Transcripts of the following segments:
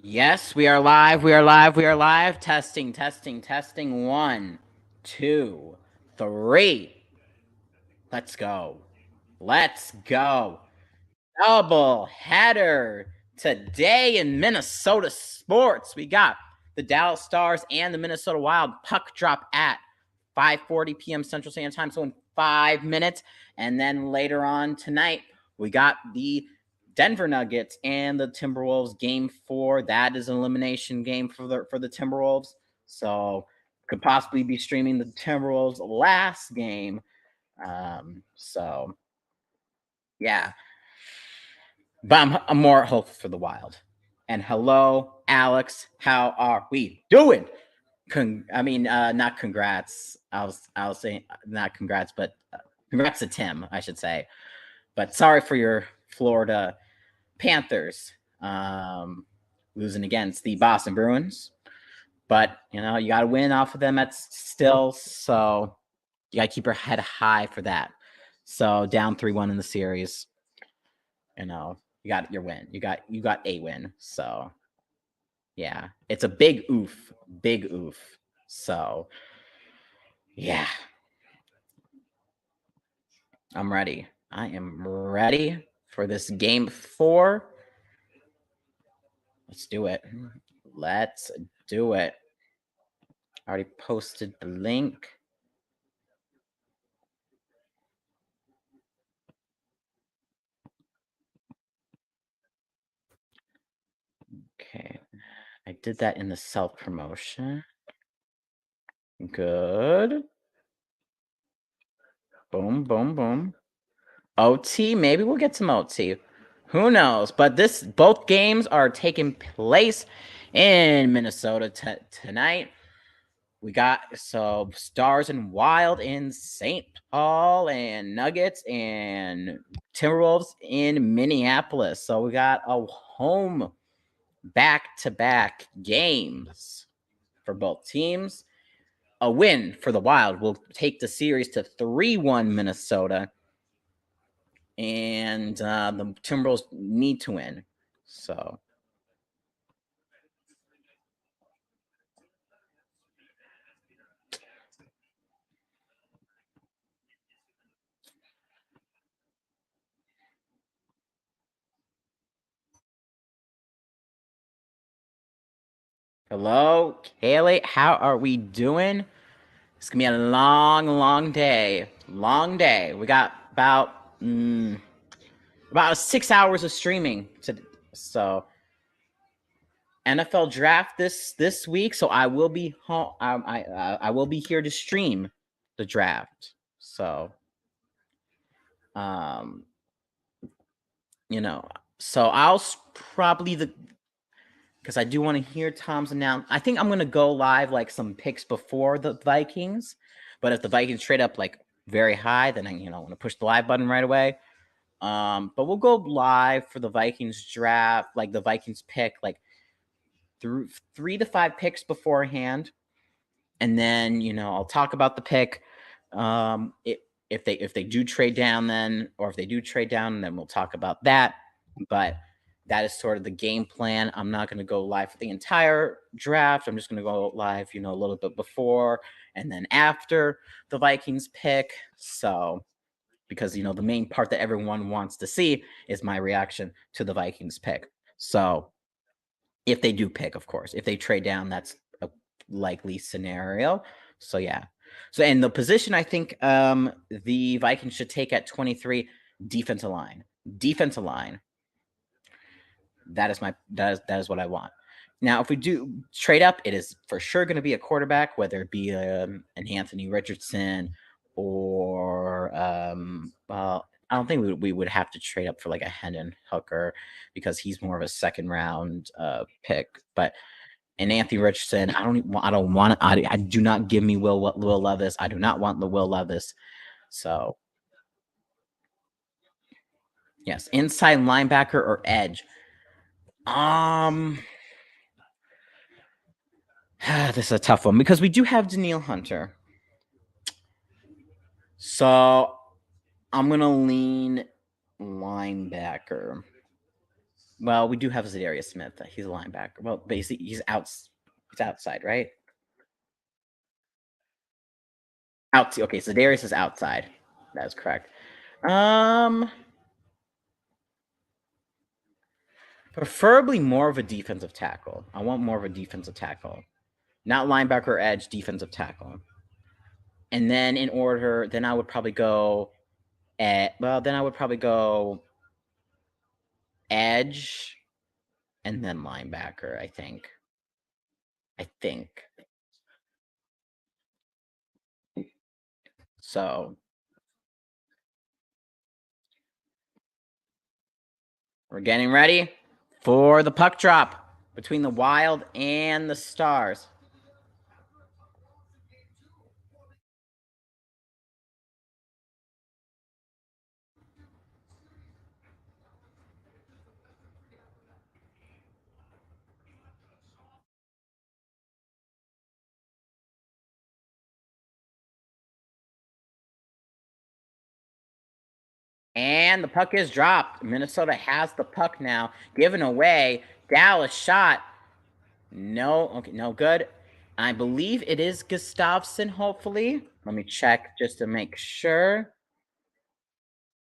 Yes, we are live. We are live. We are live. Testing, testing, testing. 1, 2, 3. Let's go. Let's go. Double header today in Minnesota sports. We got the Dallas Stars and the Minnesota Wild puck drop at 5:40 p.m. Central Standard Time, so in 5 minutes. And then later on tonight, we got the Denver Nuggets and the Timberwolves game 4. That is an elimination game for the Timberwolves. So could possibly be streaming the Timberwolves last game. So yeah. But I'm more hopeful for the Wild. And hello, Alex. How are we doing? Not congrats. I was saying not congrats, but congrats to Tim, I should say. But sorry for your Florida Panthers losing against the Boston Bruins. But you got to win off of them at still, so you got to keep your head high for that. So down 3-1 in the series, you got your win. You got a win. So yeah, it's a big oof. Big oof. So yeah. I'm ready. I am ready for this game 4. Let's do it. Let's do it. I already posted the link. Okay. I did that in the self-promotion. Good. Boom, boom, boom. OT, maybe we'll get some OT. Who knows? But both games are taking place in Minnesota tonight. We got Stars and Wild in St. Paul, and Nuggets and Timberwolves in Minneapolis. So we got a home back-to-back games for both teams. A win for the Wild will take the series to 3-1 Minnesota. And the Timberwolves need to win. So hello, Kaylee. How are we doing? It's gonna be a long, long day. Long day. We got about 6 hours of streaming so NFL draft this week. So I will be home. I will be here to stream the draft. So so I'll probably because I do want to hear Tom's announcement. I think I'm going to go live like some picks before the Vikings. But if the Vikings trade up like very high, then I want to push the live button right away. But we'll go live for the Vikings draft, like the Vikings pick, like through 3 to 5 picks beforehand, and then I'll talk about the pick. If they do trade down, then we'll talk about that. But that is sort of the game plan. I'm not going to go live for the entire draft. I'm just going to go live, a little bit before and then after the Vikings pick. So, because, the main part that everyone wants to see is my reaction to the Vikings pick. So, if they do pick, of course, if they trade down, that's a likely scenario. So, yeah. So, and the position I think the Vikings should take at 23, defensive line. Defensive line. That is what I want. Now, if we do trade up, it is for sure going to be a quarterback, whether it be an Anthony Richardson or I don't think we would have to trade up for like a Hendon Hooker because he's more of a second round pick. But an Anthony Richardson, I don't want. I do not give me Will Levis. I do not want the Will Levis. So yes, inside linebacker or edge. This is a tough one because we do have Danielle Hunter. So I'm going to lean linebacker. Well, we do have Zadarius Smith. He's a linebacker. Well, basically, he's outside, right? Okay, Zadarius is outside. That's correct. Preferably more of a defensive tackle. I want more of a defensive tackle. Not linebacker or edge, defensive tackle. And then in order, then I would probably go edge and then linebacker, I think. So we're getting ready for the puck drop between the Wild and the Stars. And the puck is dropped. Minnesota has the puck now, given away. Dallas shot. No, okay, no good. I believe it is Gustafsson, hopefully. Let me check just to make sure.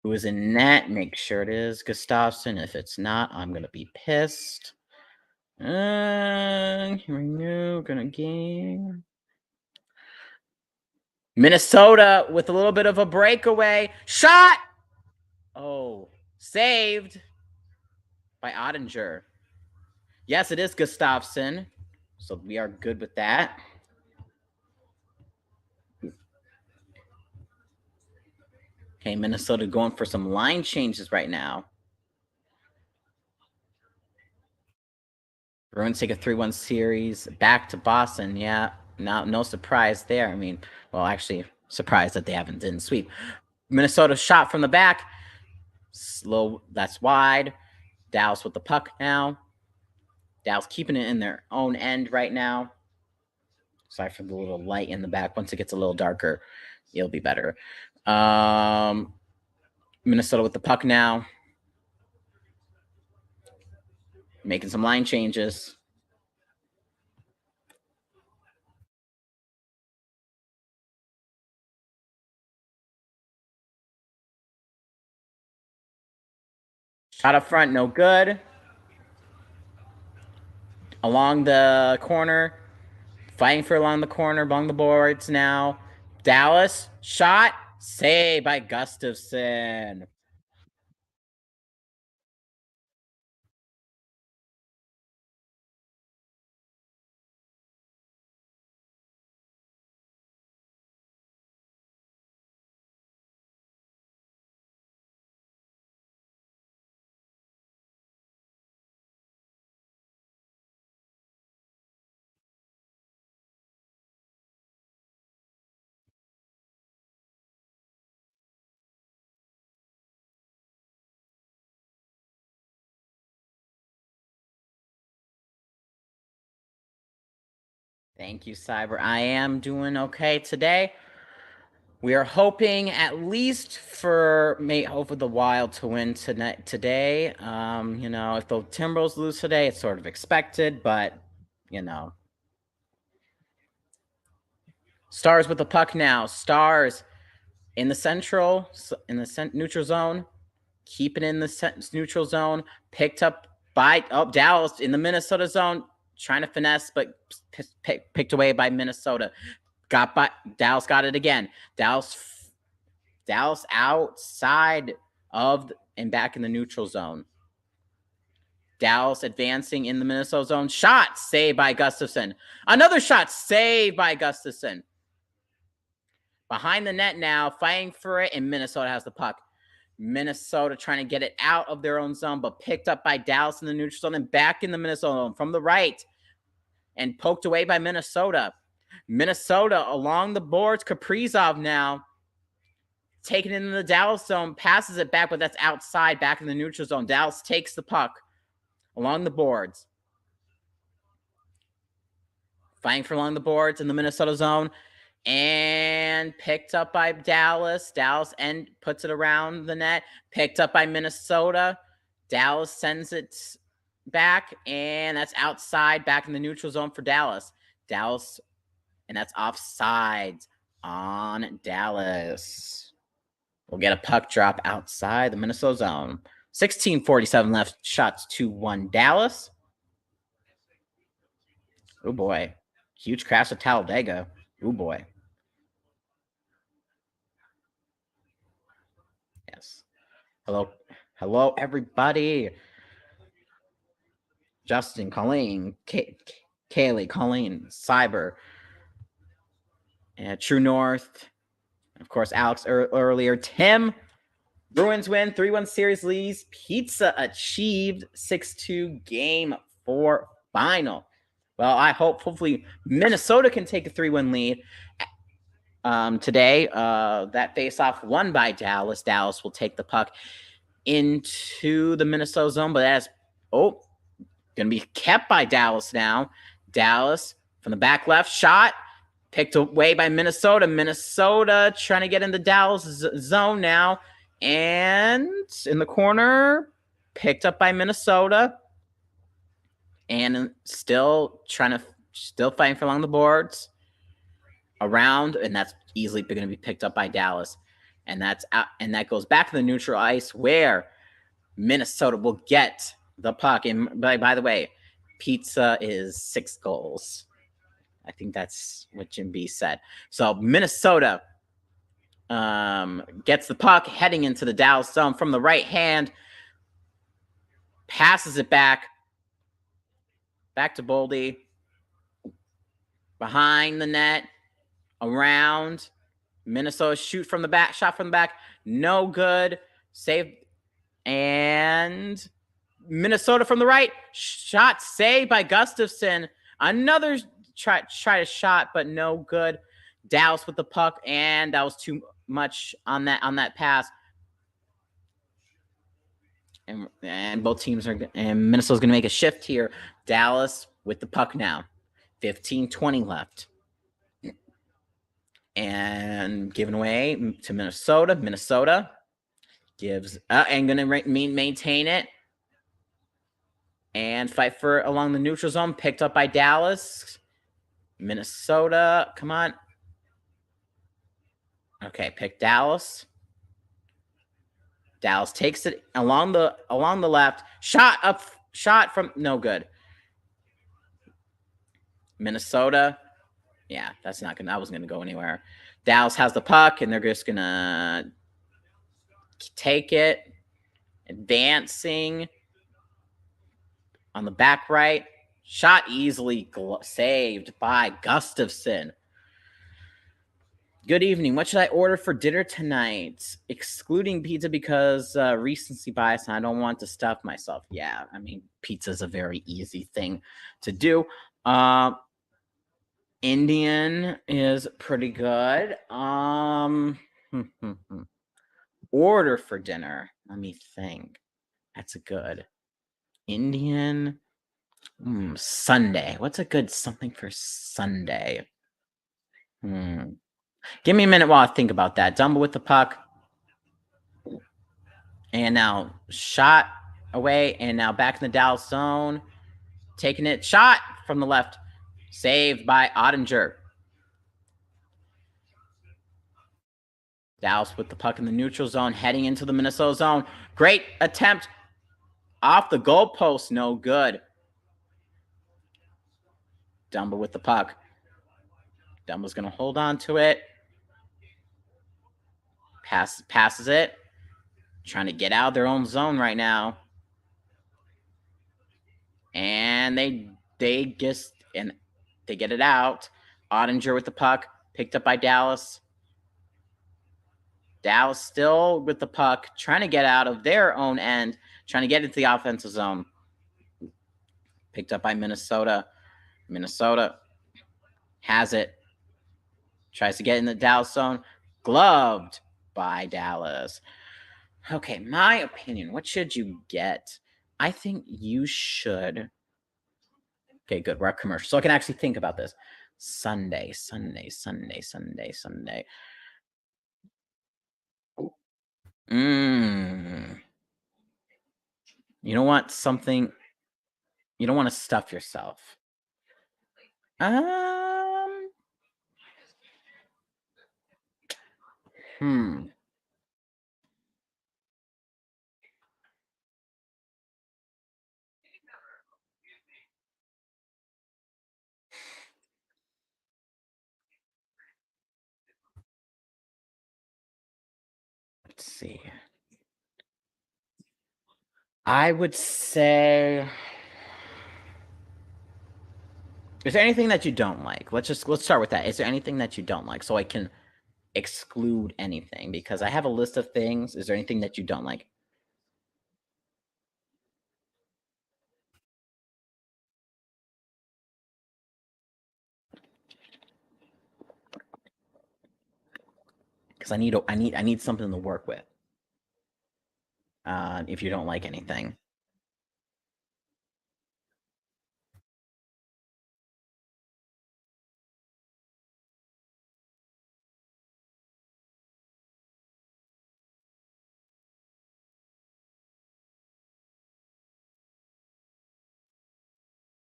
Who is in net? Make sure it is Gustafsson. If it's not, I'm going to be pissed. Here we go. Gonna game. Minnesota with a little bit of a breakaway. Shot! Oh, saved by Ottinger. Yes, it is Gustafsson. So we are good with that. Okay, Minnesota going for some line changes right now. Bruins take a 3-1 series back to Boston. Yeah, no surprise there. I mean, well, actually, surprised that they didn't sweep. Minnesota shot from the back. Slow, that's wide. Dallas with the puck now. Dallas keeping it in their own end right now. Sorry for the little light in the back. Once it gets a little darker, it'll be better. Minnesota with the puck now. Making some line changes. Shot up front, no good. Along the corner. Fighting for along the corner, along the boards now. Dallas, shot, saved by Gustafsson. Thank you, Cyber. I am doing okay today. We are hoping at least for the Wild to win today. If the Timberwolves lose today, it's sort of expected, but Stars with the puck now. Stars in the neutral zone, keep it in the neutral zone. Picked up by Dallas in the Minnesota zone, trying to finesse, but picked away by Minnesota. Dallas got it again. Dallas outside of and back in the neutral zone. Dallas advancing in the Minnesota zone. Shot saved by Gustafsson. Another shot saved by Gustafsson. Behind the net now, fighting for it, and Minnesota has the puck. Minnesota trying to get it out of their own zone, but picked up by Dallas in the neutral zone and back in the Minnesota zone from the right and poked away by Minnesota. Minnesota along the boards. Kaprizov now taken in the Dallas zone, passes it back, but that's outside, back in the neutral zone. Dallas takes the puck along the boards. Fighting for along the boards in the Minnesota zone. And picked up by Dallas. Dallas puts it around the net. Picked up by Minnesota. Dallas sends it back, and that's outside, back in the neutral zone for Dallas. Dallas, and that's offsides on Dallas. We'll get a puck drop outside the Minnesota zone. 16:47 left. Shots 2-1 Dallas. Oh boy. Huge crash of Talladega. Oh boy. Yes. Hello, everybody. Justin, Colleen, Kaylee, Colleen, Cyber, and True North. Of course, Alex earlier. Tim. Bruins win 3-1 series leads. Pizza achieved 6-2 game 4 final. Well, hopefully Minnesota can take a 3-1 lead today. That face-off won by Dallas. Dallas will take the puck into the Minnesota zone, but that's going to be kept by Dallas now. Dallas from the back left shot. Picked away by Minnesota. Minnesota trying to get in the Dallas zone now. And in the corner, picked up by Minnesota. And still fighting for along the boards. Around, and that's easily going to be picked up by Dallas. And that's out, and that goes back to the neutral ice where Minnesota will get the puck. And by the way, Pizza is 6 goals. I think that's what Jim B said. So Minnesota gets the puck heading into the Dallas zone from the right hand. Passes it back to Boldy. Behind the net. Around. Minnesota shot from the back. No good. Save. And Minnesota from the right. Shot saved by Gustafsson. Another try to shot, but no good. Dallas with the puck, and that was too much on that pass. And both teams and Minnesota's going to make a shift here. Dallas with the puck now. 15:20 left. And given away to Minnesota. Minnesota gives and going to maintain it. And fight for along the neutral zone. Picked up by Dallas. Minnesota, come on. Okay, pick Dallas. Dallas takes it along the left. Shot from no good. Minnesota. Yeah, that wasn't gonna go anywhere. Dallas has the puck, and they're just gonna take it. Advancing on the back right. Shot easily saved by Gustafsson. Good evening. What should I order for dinner tonight? Excluding pizza because recency bias, and I don't want to stuff myself. Yeah, I mean, pizza is a very easy thing to do. Indian is pretty good. Order for dinner. Let me think. That's a good Indian. Sunday. What's a good something for Sunday? Give me a minute while I think about that. Dumble with the puck. And now shot away. And now back in the Dallas zone. Taking it. Shot from the left. Saved by Ottinger. Dallas with the puck in the neutral zone. Heading into the Minnesota zone. Great attempt. Off the goalpost. No good. Dumble with the puck. Dumble's going to hold on to it. Passes it. Trying to get out of their own zone right now. And they get it out. Ottinger with the puck. Picked up by Dallas. Dallas still with the puck. Trying to get out of their own end. Trying to get into the offensive zone. Picked up by Minnesota. Minnesota has it. Tries to get in the Dallas zone. Gloved by Dallas. Okay, my opinion. What should you get? I think you should. Okay, good. We're at commercial. So I can actually think about this. Sunday. You know what? Something. You don't want to stuff yourself. Hmm. Let's see. I would say, is there anything that you don't like? Let's start with that. Is there anything that you don't like so I can exclude anything? Because I have a list of things. Is there anything that you don't like? Because I need something to work with. If you don't like anything.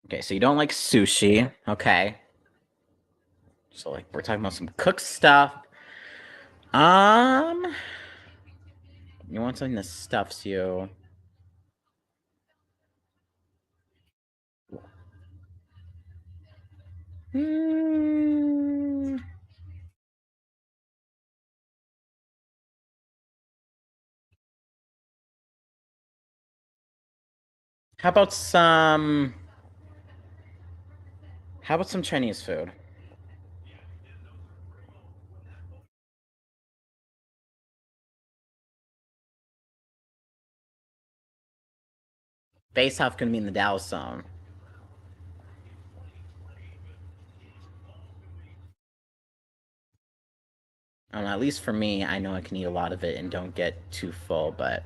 Okay, so you don't like sushi. Okay. So like we're talking about some cooked stuff. You want something that stuffs you. How about some Chinese food? Base off gonna be in the Dallas zone. I don't know, at least for me, I know I can eat a lot of it and don't get too full, but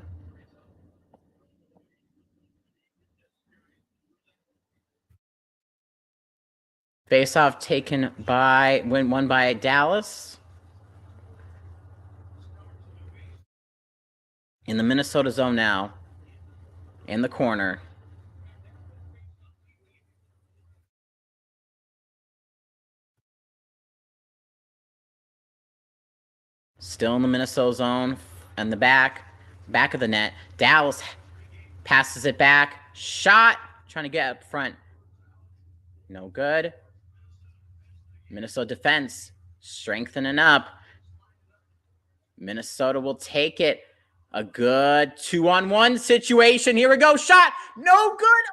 face off taken by won by Dallas in the Minnesota zone now. In the corner. Still in the Minnesota zone. And the back of the net. Dallas passes it back. Shot. Trying to get up front. No good. Minnesota defense strengthening up. Minnesota will take it. A good 2-on-1 situation. Here we go. Shot. No good.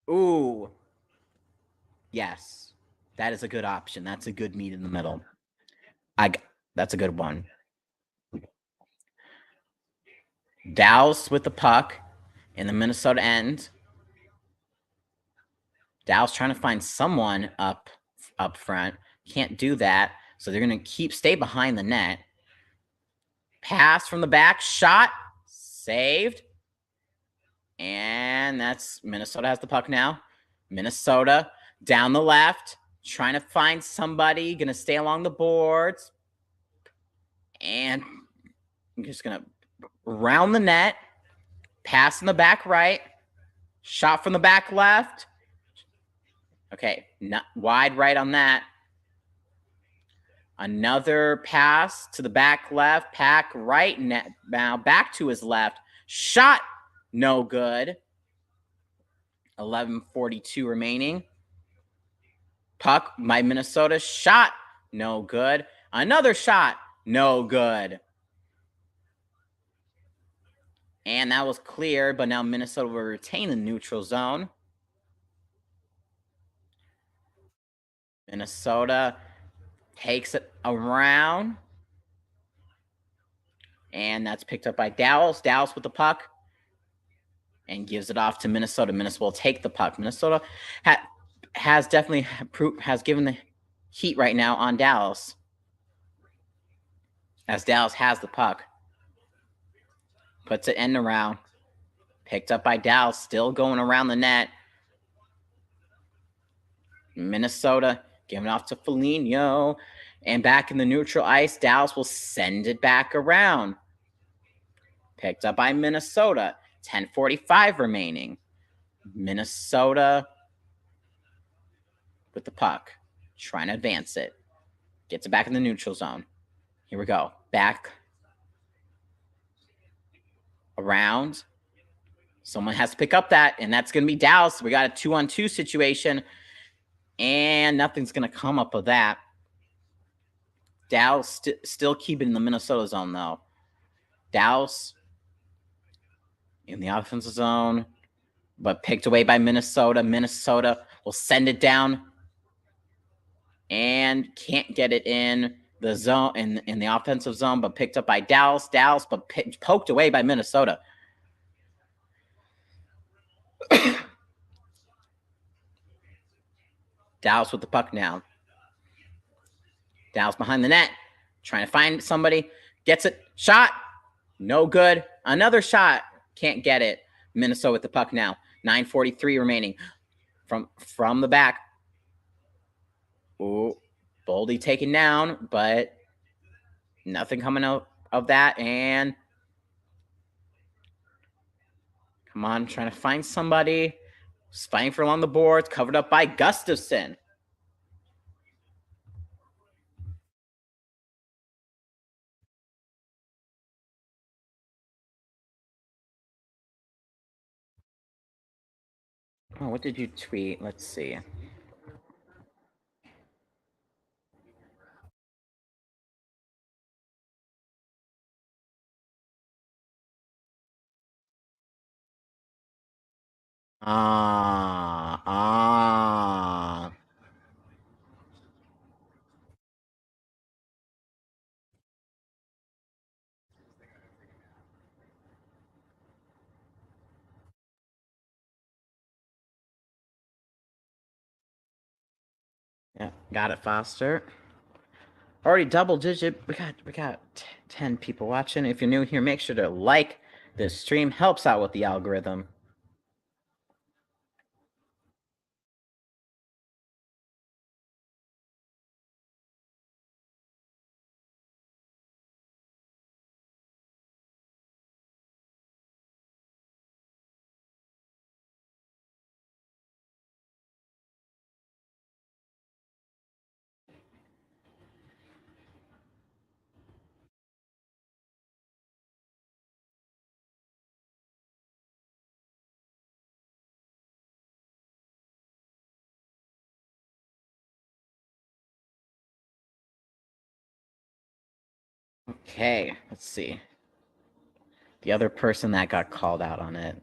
Ooh. Yes. That is a good option. That's a good meat in the middle. That's a good one. Dallas with the puck in the Minnesota end. Dallas trying to find someone up front. Can't do that. So they're going to stay behind the net. Pass from the back. Shot. Saved. And that's Minnesota has the puck now. Minnesota down the left. Trying to find somebody. Going to stay along the boards. And I'm just going to round the net. Pass in the back right. Shot from the back left. Okay, not wide right on that. Another pass to the back left. Pack right now. Back to his left. Shot. No good. 11:42 remaining. Puck by Minnesota. Shot. No good. Another shot. No good. And that was clear, but now Minnesota will retain the neutral zone. Minnesota takes it around. And that's picked up by Dallas. Dallas with the puck. And gives it off to Minnesota. Minnesota will take the puck. Minnesota has definitely given the heat right now on Dallas. As Dallas has the puck. Puts it in around. Picked up by Dallas. Still going around the net. Minnesota giving off to Foligno. And back in the neutral ice, Dallas will send it back around. Picked up by Minnesota. 10:45 remaining. Minnesota with the puck, trying to advance it. Gets it back in the neutral zone. Here we go. Back around. Someone has to pick up that, and that's going to be Dallas. We got a 2-on-2 situation, and nothing's going to come up of that. Dallas still keeping the Minnesota zone, though. Dallas in the offensive zone, but picked away by Minnesota. Minnesota will send it down and can't get it in the zone, in the offensive zone, but picked up by Dallas. Dallas, but poked away by Minnesota. Dallas with the puck now. Dallas behind the net, trying to find somebody. Gets it. Shot. No good. Another shot. Can't get it. Minnesota with the puck now. 9:43 remaining. From the back. Ooh. Boldy taken down, but nothing coming out of that. And come on, trying to find somebody. Fighting for along the boards. Covered up by Gustafsson. Oh, what did you tweet? Let's see. Yeah, got it, Foster. Already double digit. We got 10 people watching. If you're new here, make sure to like this stream. Helps out with the algorithm. Okay, let's see. The other person that got called out on it.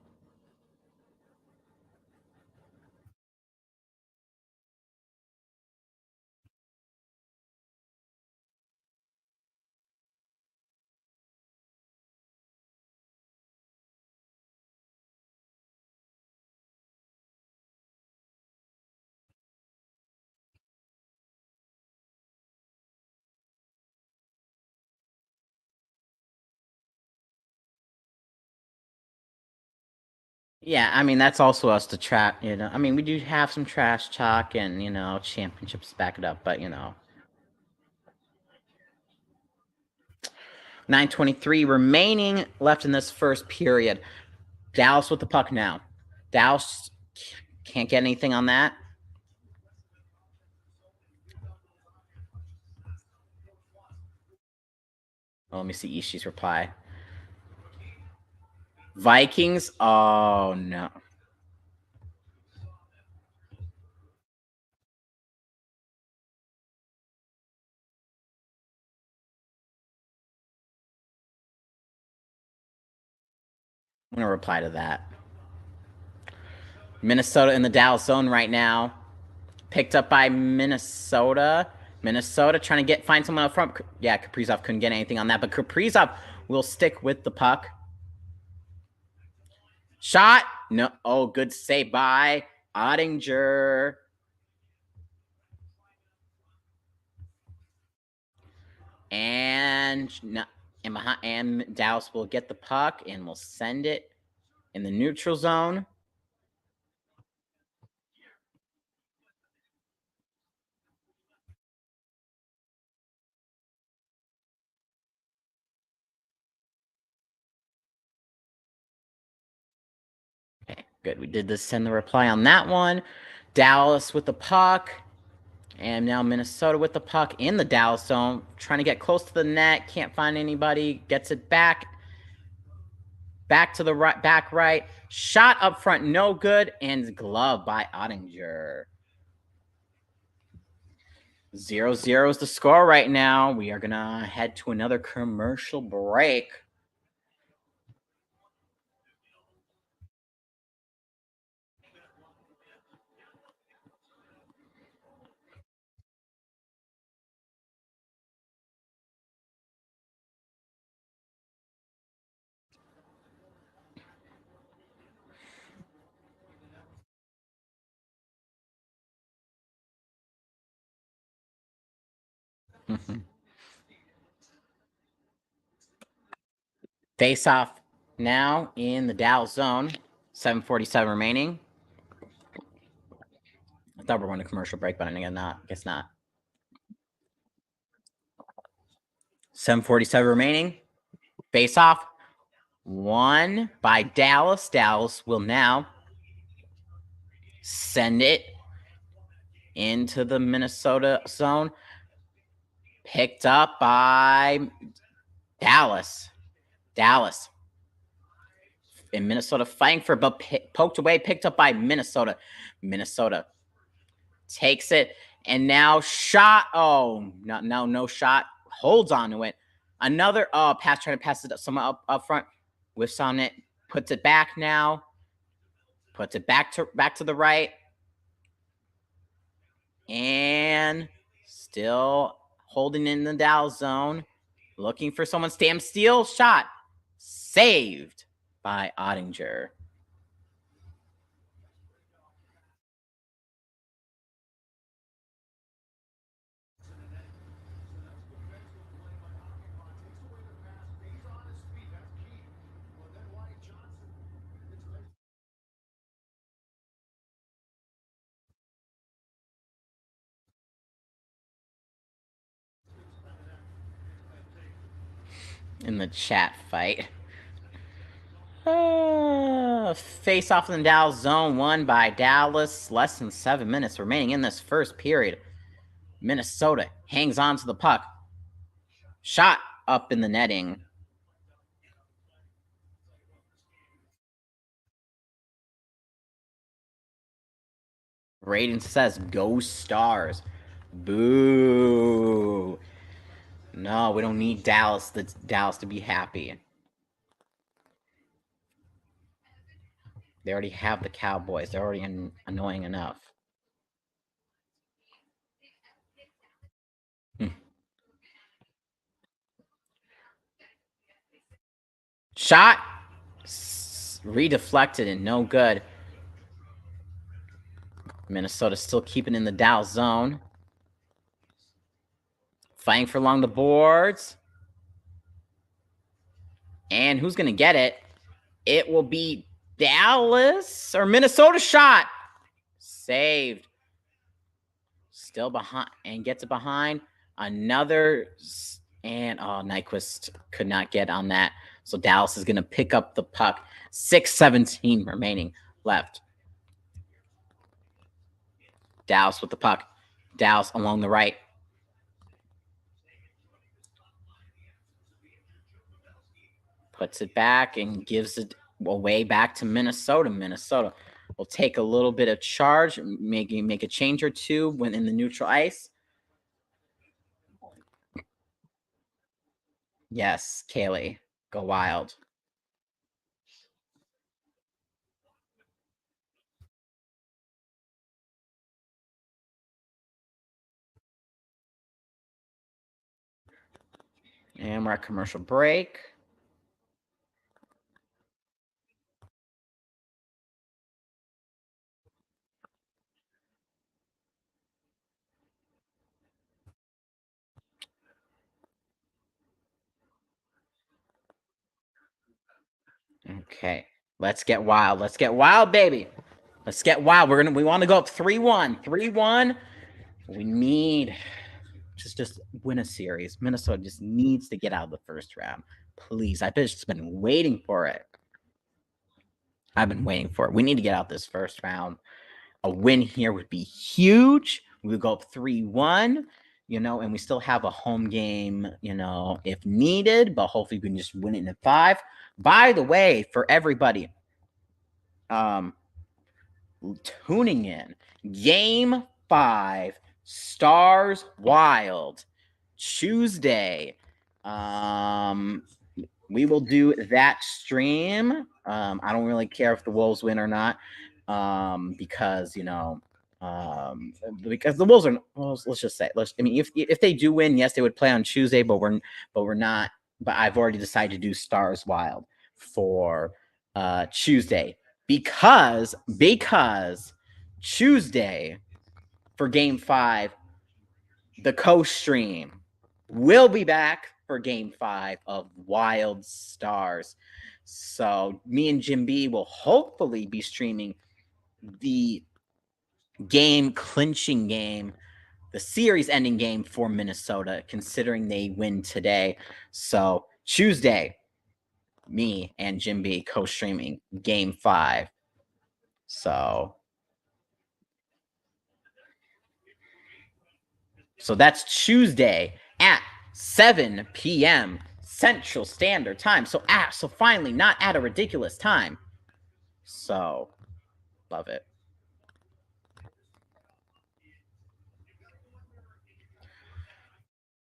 Yeah, I mean, that's also us to track, I mean, we do have some trash talk and, championships back it up, but, 9:23 remaining left in this first period. Dallas with the puck now. Dallas can't get anything on that. Oh, let me see Ishii's reply. Vikings? Oh, no. I'm going to reply to that. Minnesota in the Dallas zone right now. Picked up by Minnesota. Minnesota trying to find someone up front. Yeah, Kaprizov couldn't get anything on that, but Kaprizov will stick with the puck. Shot. No. Oh, good save by Oettinger. And Dallas will get the puck and will send it in the neutral zone. Good. We did send the reply on that one. Dallas with the puck. And now Minnesota with the puck in the Dallas zone. Trying to get close to the net. Can't find anybody. Gets it back. Back to the right. Back right. Shot up front. No good. And glove by Ottinger. 0-0 is the score right now. We are going to head to another commercial break. Face off now in the Dallas zone. 7:47 remaining. I thought we were going to commercial break, but again, not. Guess not. 7:47 remaining. Face off. Won by Dallas. Dallas will now send it into the Minnesota zone. Picked up by Dallas. Dallas. In Minnesota fighting for, but poked away, picked up by Minnesota. Minnesota takes it, and now shot. Oh, no shot. Holds on to it. Another pass, trying to pass it someone up front. Whiffs on it. Puts it back now. Puts it back to the right. And still holding in the Dallas zone. Looking for someone. Stam steal shot. Saved by Ottinger. In the chat fight. Face off in the Dallas zone, won by Dallas. Less than 7 minutes remaining in this first period. Minnesota hangs on to the puck. Shot up in the netting. Rating says, go Stars. Boo. No, we don't need Dallas to be happy. They already have the Cowboys. They're already annoying enough. Shot. Redeflected and no good. Minnesota still keeping in the Dallas zone. Fighting for along the boards. And who's going to get it? It will be Dallas or Minnesota shot. Saved. Still behind and gets it behind. Another. And Nyquist could not get on that. So Dallas is going to pick up the puck. 6:17 remaining left. Dallas with the puck. Dallas along the right. Puts it back and gives it away back to Minnesota. Minnesota will take a little bit of charge, make a change or two when in the neutral ice. Yes, Kaylee, go wild. And we're at commercial break. Okay, let's get wild. Let's get wild, baby. Let's get wild. We want to go up 3-1. 3-1. We need just win a series. Minnesota just needs to get out of the first round. Please. I've just been waiting for it. I've been waiting for it. We need to get out this first round. A win here would be huge. We would go up 3-1, and we still have a home game, if needed, but hopefully we can just win it in 5. By the way, for everybody tuning in, Game 5, Stars Wild, Tuesday. We will do that stream. I don't really care if the Wolves win or not, because the Wolves are. Well, let's just say. If they do win, yes, they would play on Tuesday, but we're not. But I've already decided to do Stars Wild for Tuesday because Tuesday for Game 5, the co-stream will be back for Game 5 of Wild Stars. So me and Jim B will hopefully be streaming the clinching game, the series-ending game for Minnesota, considering they win today. So Tuesday, me and Jim B co-streaming Game 5. So that's Tuesday at 7 p.m. Central Standard Time. So finally, not at a ridiculous time. So, love it.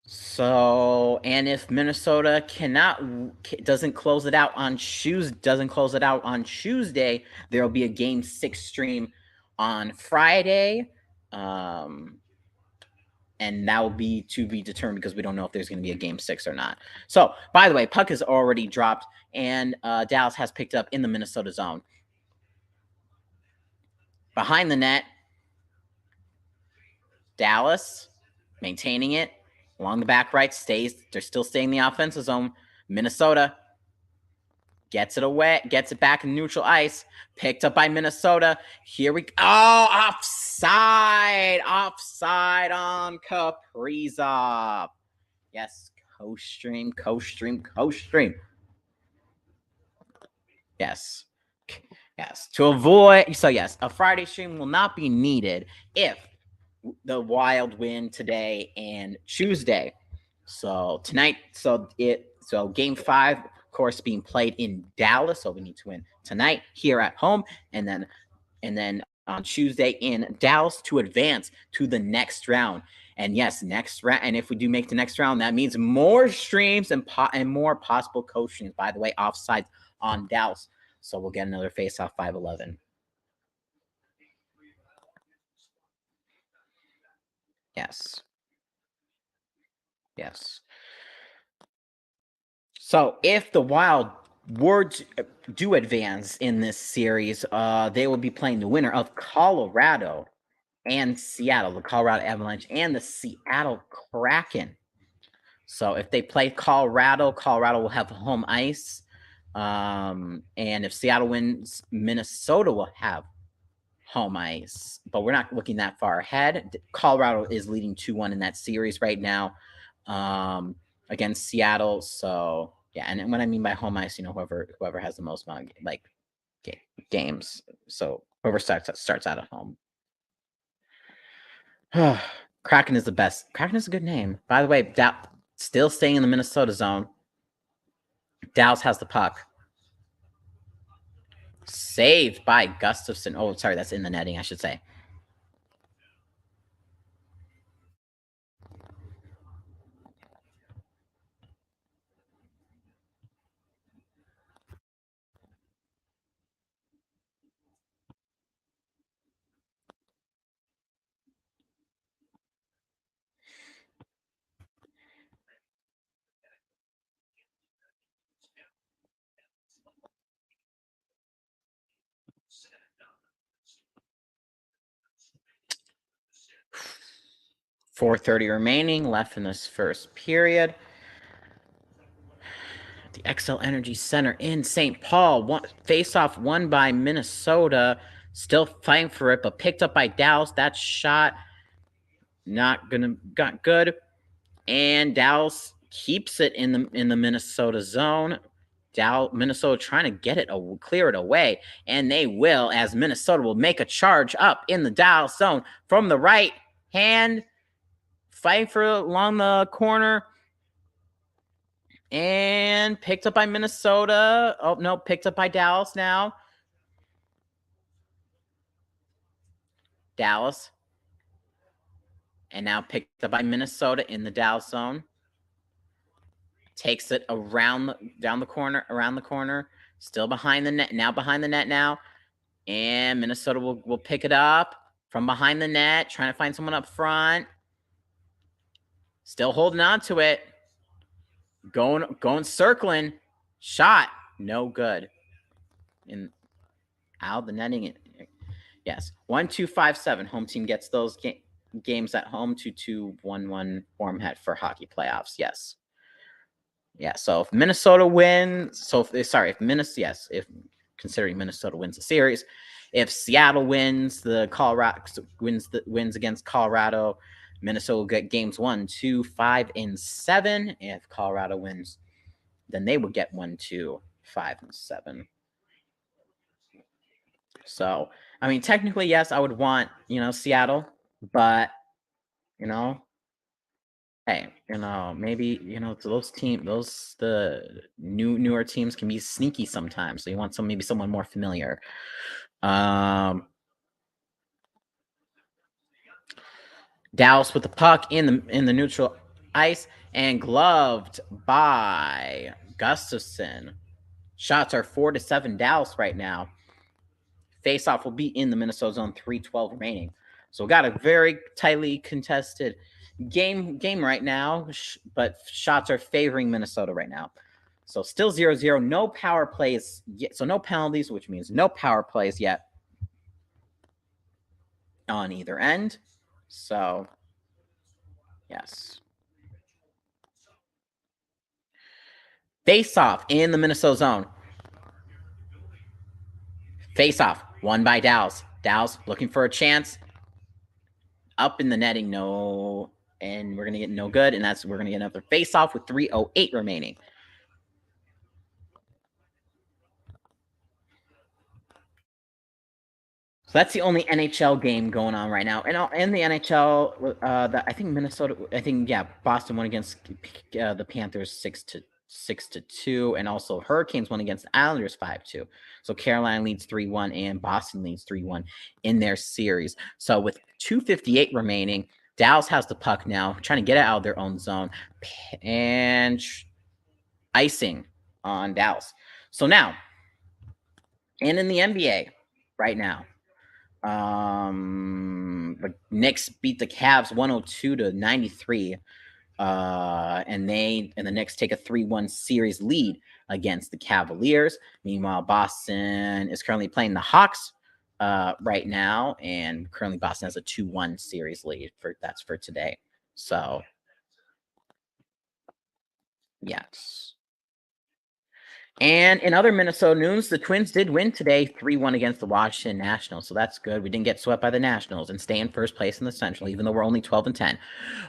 So, and if Minnesota doesn't close it out on Tuesday, there will be a Game 6 stream on Friday. And that will be to be determined because we don't know if there's going to be a Game 6 or not. So, by the way, puck has already dropped, and Dallas has picked up in the Minnesota zone. Behind the net, Dallas maintaining it along the back right, they're still staying in the offensive zone. Minnesota gets it away, gets it back in neutral ice, picked up by Minnesota. Here we go. Oh, offside on Kaprizov. Yes, co-stream. Yes. To avoid, a Friday stream will not be needed if the Wild win today and Tuesday. So tonight, Game 5, of course, being played in Dallas. So we need to win tonight here at home, and then on Tuesday in Dallas to advance to the next round. And yes, next round. And if we do make the next round, that means more streams and more possible co-streams. By the way, offsides on Dallas. So we'll get another face-off 5-11. Yes. So if the Wild were to do advance in this series, they will be playing the winner of Colorado and Seattle, the Colorado Avalanche and the Seattle Kraken. So if they play Colorado will have home ice. And if Seattle wins, Minnesota will have home ice. But we're not looking that far ahead. Colorado is leading 2-1 in that series right now against Seattle. So yeah, and what I mean by home ice, whoever has the most amount of, games. So whoever starts out at home. Kraken is the best. Kraken is a good name. By the way, still staying in the Minnesota zone. Dallas has the puck. Saved by Gustafsson. Oh, sorry, that's in the netting, I should say. .430 remaining left in this first period. The Xcel Energy Center in St. Paul. Face-off won by Minnesota. Still fighting for it, but picked up by Dallas. That shot got good. And Dallas keeps it in the Minnesota zone. Minnesota trying to get it, clear it away, and they will, as Minnesota will make a charge up in the Dallas zone from the right hand, fighting for along the corner, and picked up by Minnesota. Oh no, picked up by Dallas now. Dallas, and now picked up by Minnesota in the Dallas zone. Takes it around around the corner, still behind the net, now, and Minnesota will pick it up from behind the net, trying to find someone up front. Still holding on to it. Going circling. Shot. No good. And out the netting. Yes. 1-2-5-7. Home team gets those games at home. 2-2-1-1 format for hockey playoffs. Yes. Yeah, so if Minnesota wins, if considering Minnesota wins the series, if Seattle wins wins against Colorado, Minnesota will get games 1, 2, 5, and 7. If Colorado wins, then they will get 1, 2, 5, and 7. So, I mean, technically, yes, I would want, Seattle, but, hey, maybe, the newer teams can be sneaky sometimes. So you want maybe someone more familiar. Dallas with the puck in the neutral ice and gloved by Gustafsson. Shots are 4-7 Dallas right now. Faceoff will be in the Minnesota zone, 3:12 remaining. So we got a very tightly contested game right now, but shots are favoring Minnesota right now. So still 0-0, no power plays yet. So no penalties, which means no power plays yet on either end. So yes. Face off in the Minnesota zone. Face off, won by Dallas. Dallas looking for a chance. Up in the netting, no. And we're going to get no good. And we're going to get another face off with 3:08 remaining. So that's the only NHL game going on right now. And in the NHL, I think Boston won against the Panthers 6-2, and also Hurricanes won against the Islanders 5-2. So Carolina leads 3-1 and Boston leads 3-1 in their series. So with 2:58 remaining, Dallas has the puck now, trying to get it out of their own zone, and icing on Dallas. So now, and in the NBA right now, but Knicks beat the Cavs 102-93. And the Knicks take a 3-1 series lead against the Cavaliers. Meanwhile, Boston is currently playing the Hawks right now, and currently Boston has a 2-1 series lead for today. So, yes. And in other Minnesota news, the Twins did win today 3-1 against the Washington Nationals. So that's good. We didn't get swept by the Nationals and stay in first place in the Central, even though we're only 12-10.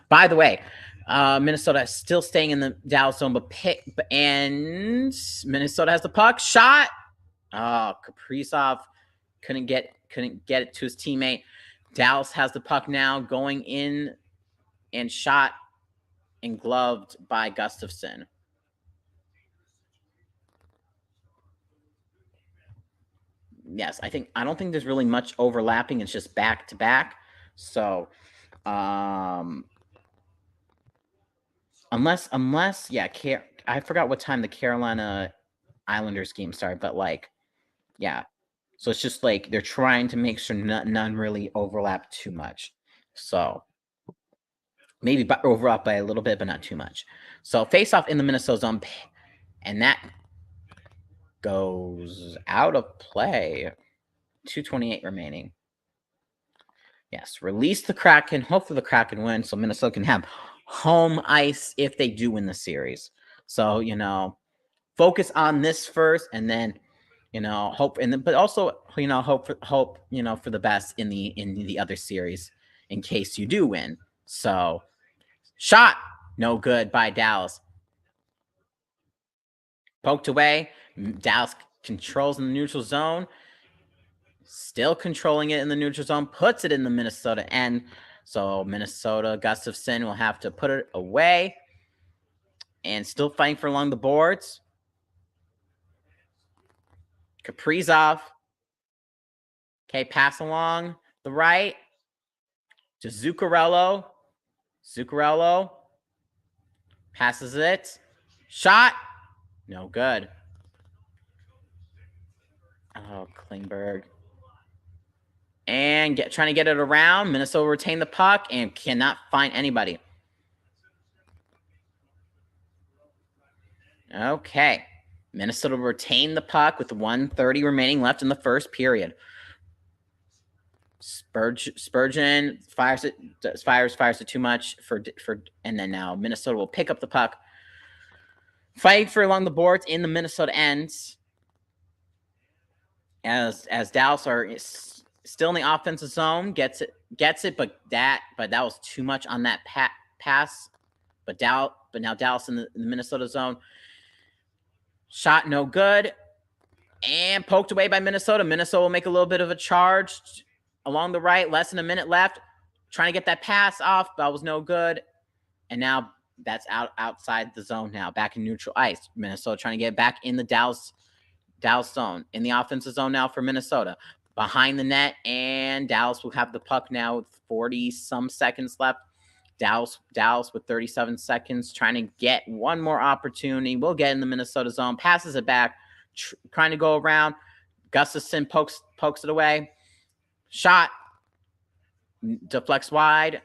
By the way, Minnesota is still staying in the Dallas zone, and Minnesota has the puck. Shot. Oh, Kaprizov couldn't get it to his teammate. Dallas has the puck now, going in and shot and gloved by Gustafsson. Yes, I don't think there's really much overlapping. It's just back to back. So, unless I forgot what time the Carolina Islanders game started, but yeah. So it's just they're trying to make sure none really overlap too much. So maybe overlap by a little bit, but not too much. So face off in the Minnesota zone, and that goes out of play. 2:28 remaining. Yes, release the Kraken. Hopefully the Kraken win, so Minnesota can have home ice if they do win the series. So focus on this first, and then hope, but also hope for the best in the other series in case you do win. So shot no good by Dallas. Poked away. Dallas controls in the neutral zone. Still controlling it in the neutral zone. Puts it in the Minnesota end. So Minnesota, Gustafsson will have to put it away. And still fighting for along the boards. Kaprizov. Okay, pass along the right to Zuccarello. Zuccarello passes it. Shot. No good. Oh, Klingberg. And trying to get it around. Minnesota retain the puck and cannot find anybody. Okay. Minnesota retain the puck with 1:30 remaining left in the first period. Spurgeon fires it too much and then now Minnesota will pick up the puck. Fight for along the boards in the Minnesota ends. As Dallas are still in the offensive zone, gets it, but that was too much on that pass. But now Dallas in the Minnesota zone. Shot no good. And poked away by Minnesota. Minnesota will make a little bit of a charge along the right. Less than a minute left. Trying to get that pass off. That was no good. And now that's outside the zone now. Back in neutral ice. Minnesota trying to get back in the Dallas zone. In the offensive zone now for Minnesota. Behind the net. And Dallas will have the puck now with 40-some seconds left. Dallas with 37 seconds. Trying to get one more opportunity. We'll get in the Minnesota zone. Passes it back. Trying to go around. Gustafsson pokes it away. Shot. Deflects wide.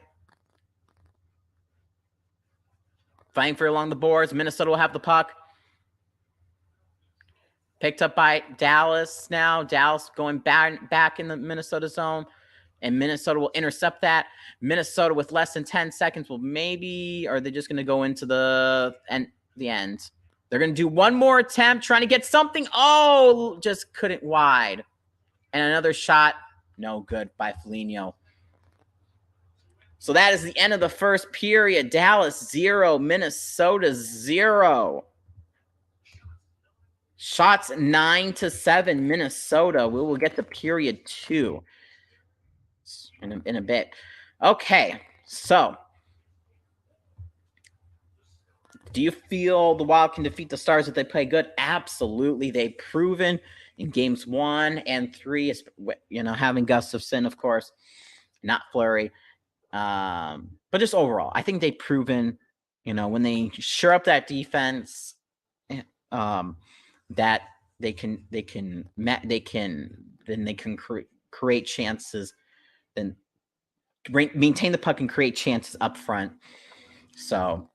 Fighting for along the boards. Minnesota will have the puck. Picked up by Dallas now. Dallas going back in the Minnesota zone. And Minnesota will intercept that. Minnesota with less than 10 seconds will maybe, or are they just going to go into the end? They're going to do one more attempt, trying to get something. Oh, just couldn't wide. And another shot, no good by Foligno. So that is the end of the first period. Dallas 0, Minnesota 0. Shots 9-7, Minnesota. We will get to period 2 in a bit. Okay, so do you feel the Wild can defeat the Stars if they play good? Absolutely. They've proven in games 1 and 3, having Gustafsson, of course, not Fleury. But just overall, I think they've proven, when they shore up that defense, that they can create chances, then maintain the puck and create chances up front. So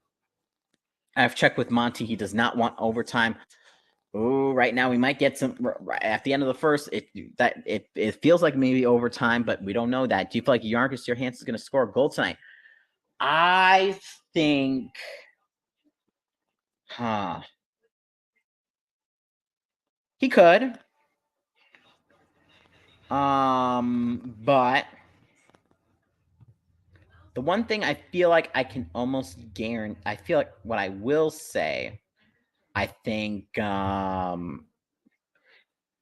I've checked with Monty. He does not want overtime. Oh, right now we might get some at the end of the first. It feels like maybe overtime, but we don't know that. Do you feel like Marcus Johansson is going to score a goal tonight? I think, he could. But the one thing I feel like I can almost guarantee, I feel like what I will say, I think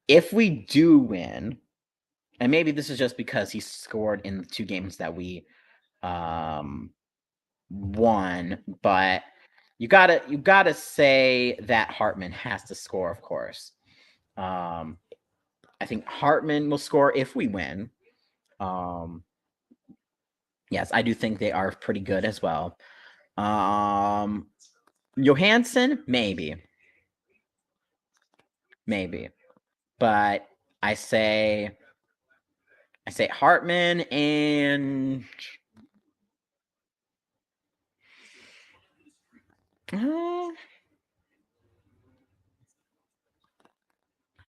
if we do win, and maybe this is just because he scored in the 2 games that we won, but you gotta say that Hartman has to score, of course. I think Hartman will score if we win. Yes, I do think they are pretty good as well. Johansson, maybe. But I say Hartman and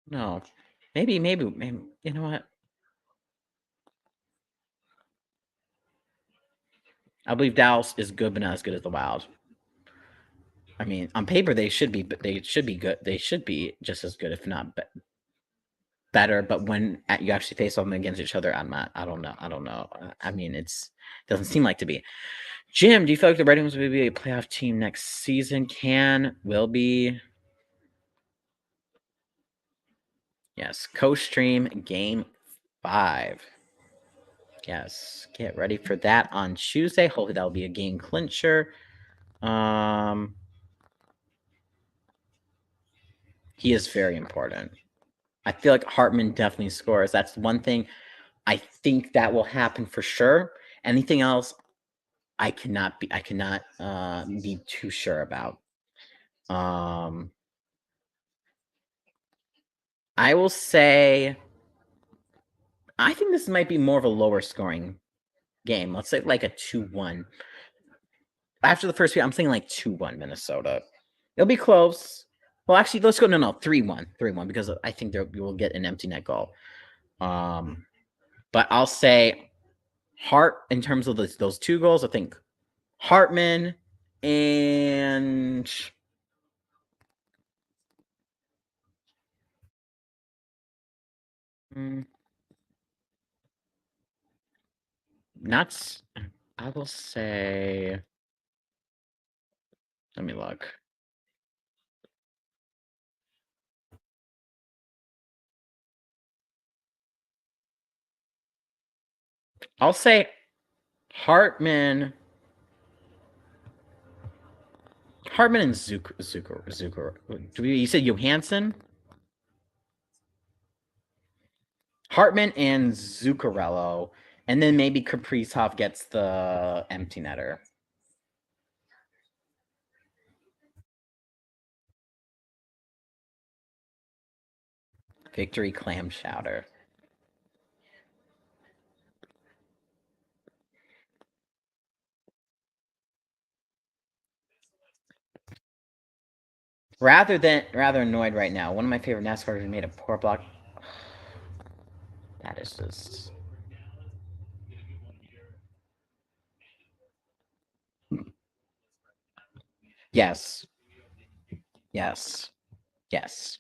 no. Maybe, you know what? I believe Dallas is good, but not as good as the Wild. I mean, on paper they should be good. They should be just as good, if not better. But when you actually face them against each other, I don't know. I mean, it doesn't seem like to be. Jim, do you feel like the Red Wings will be a playoff team next season? Will be. Yes, co-stream game 5. Yes, get ready for that on Tuesday. Hopefully that'll be a game clincher. He is very important. I feel like Hartman definitely scores. That's one thing I think that will happen for sure. Anything else, I cannot be too sure about. I will say I think this might be more of a lower scoring game. Let's say like a 2-1. After the first period, I'm thinking like 2-1 Minnesota. It'll be close. Well, actually, let's go. No, 3-1. 3-1, because I think we will get an empty net goal. But I'll say Hart, in terms of those 2 goals, I think Hartman and not. I will say. Let me look. I'll say Hartman. Hartman and Zucker. You said Johansson? Hartman and Zuccarello, and then maybe Kaprizov gets the empty netter. Victory clam chowder. Rather annoyed right now. One of my favorite NASCAR drivers made a poor block. That is just. Yes. Yes. Yes.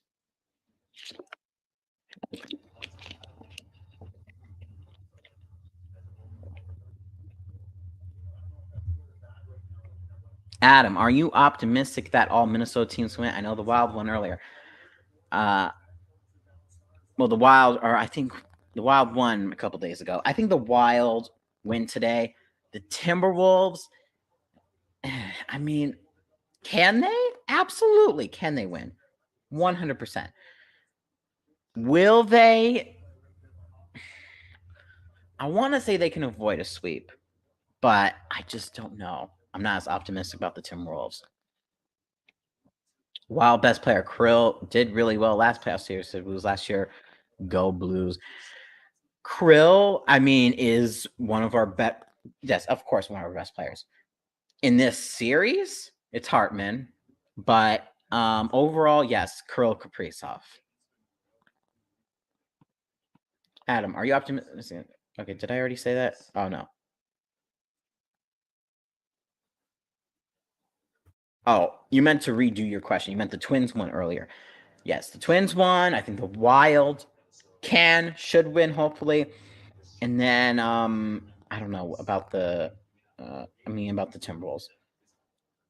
Adam, are you optimistic that all Minnesota teams win? I know the Wild won earlier. Well, the Wild, or I think the Wild won a couple days ago. I think the Wild win today. The Timberwolves, I mean, can they? Absolutely. Can they win? 100%. Will they? I want to say they can avoid a sweep, but I just don't know. I'm not as optimistic about the Timberwolves. While best player Krill did really well last playoff series, so it was last year. Go Blues. Krill, I mean, is one of our best. Yes, of course, one of our best players in this series. It's Hartman, but overall, yes, Krill Kaprizov. Adam, are you optimistic? Okay, did I already say that? Oh no. Oh, you meant to redo your question. You meant the Twins won earlier. Yes, the Twins won. I think the Wild should win, hopefully. And then I don't know about the about the Timberwolves.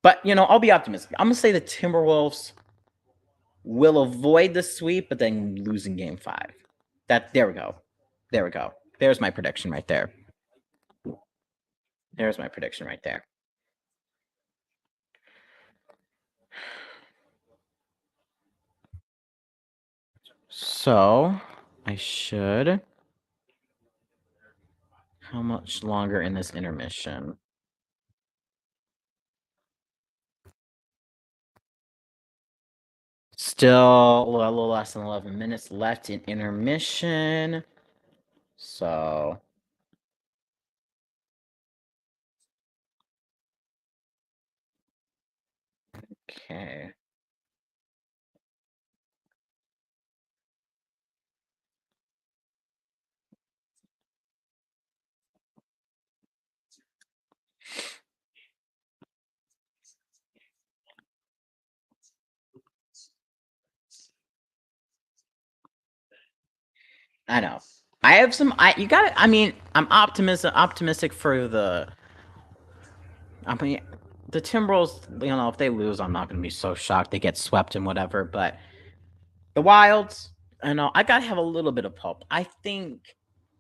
But I'll be optimistic. I'm gonna say the Timberwolves will avoid the sweep, but then lose in game 5. There we go. There we go. There's my prediction right there. There's my prediction right there. So I should. How much longer in this intermission? Still a little less than 11 minutes left in intermission. So. Okay. I know. I have some. I'm optimistic for the. I mean, the Timberwolves. If they lose, I'm not going to be so shocked. They get swept and whatever. But the Wilds, I gotta have a little bit of hope. I think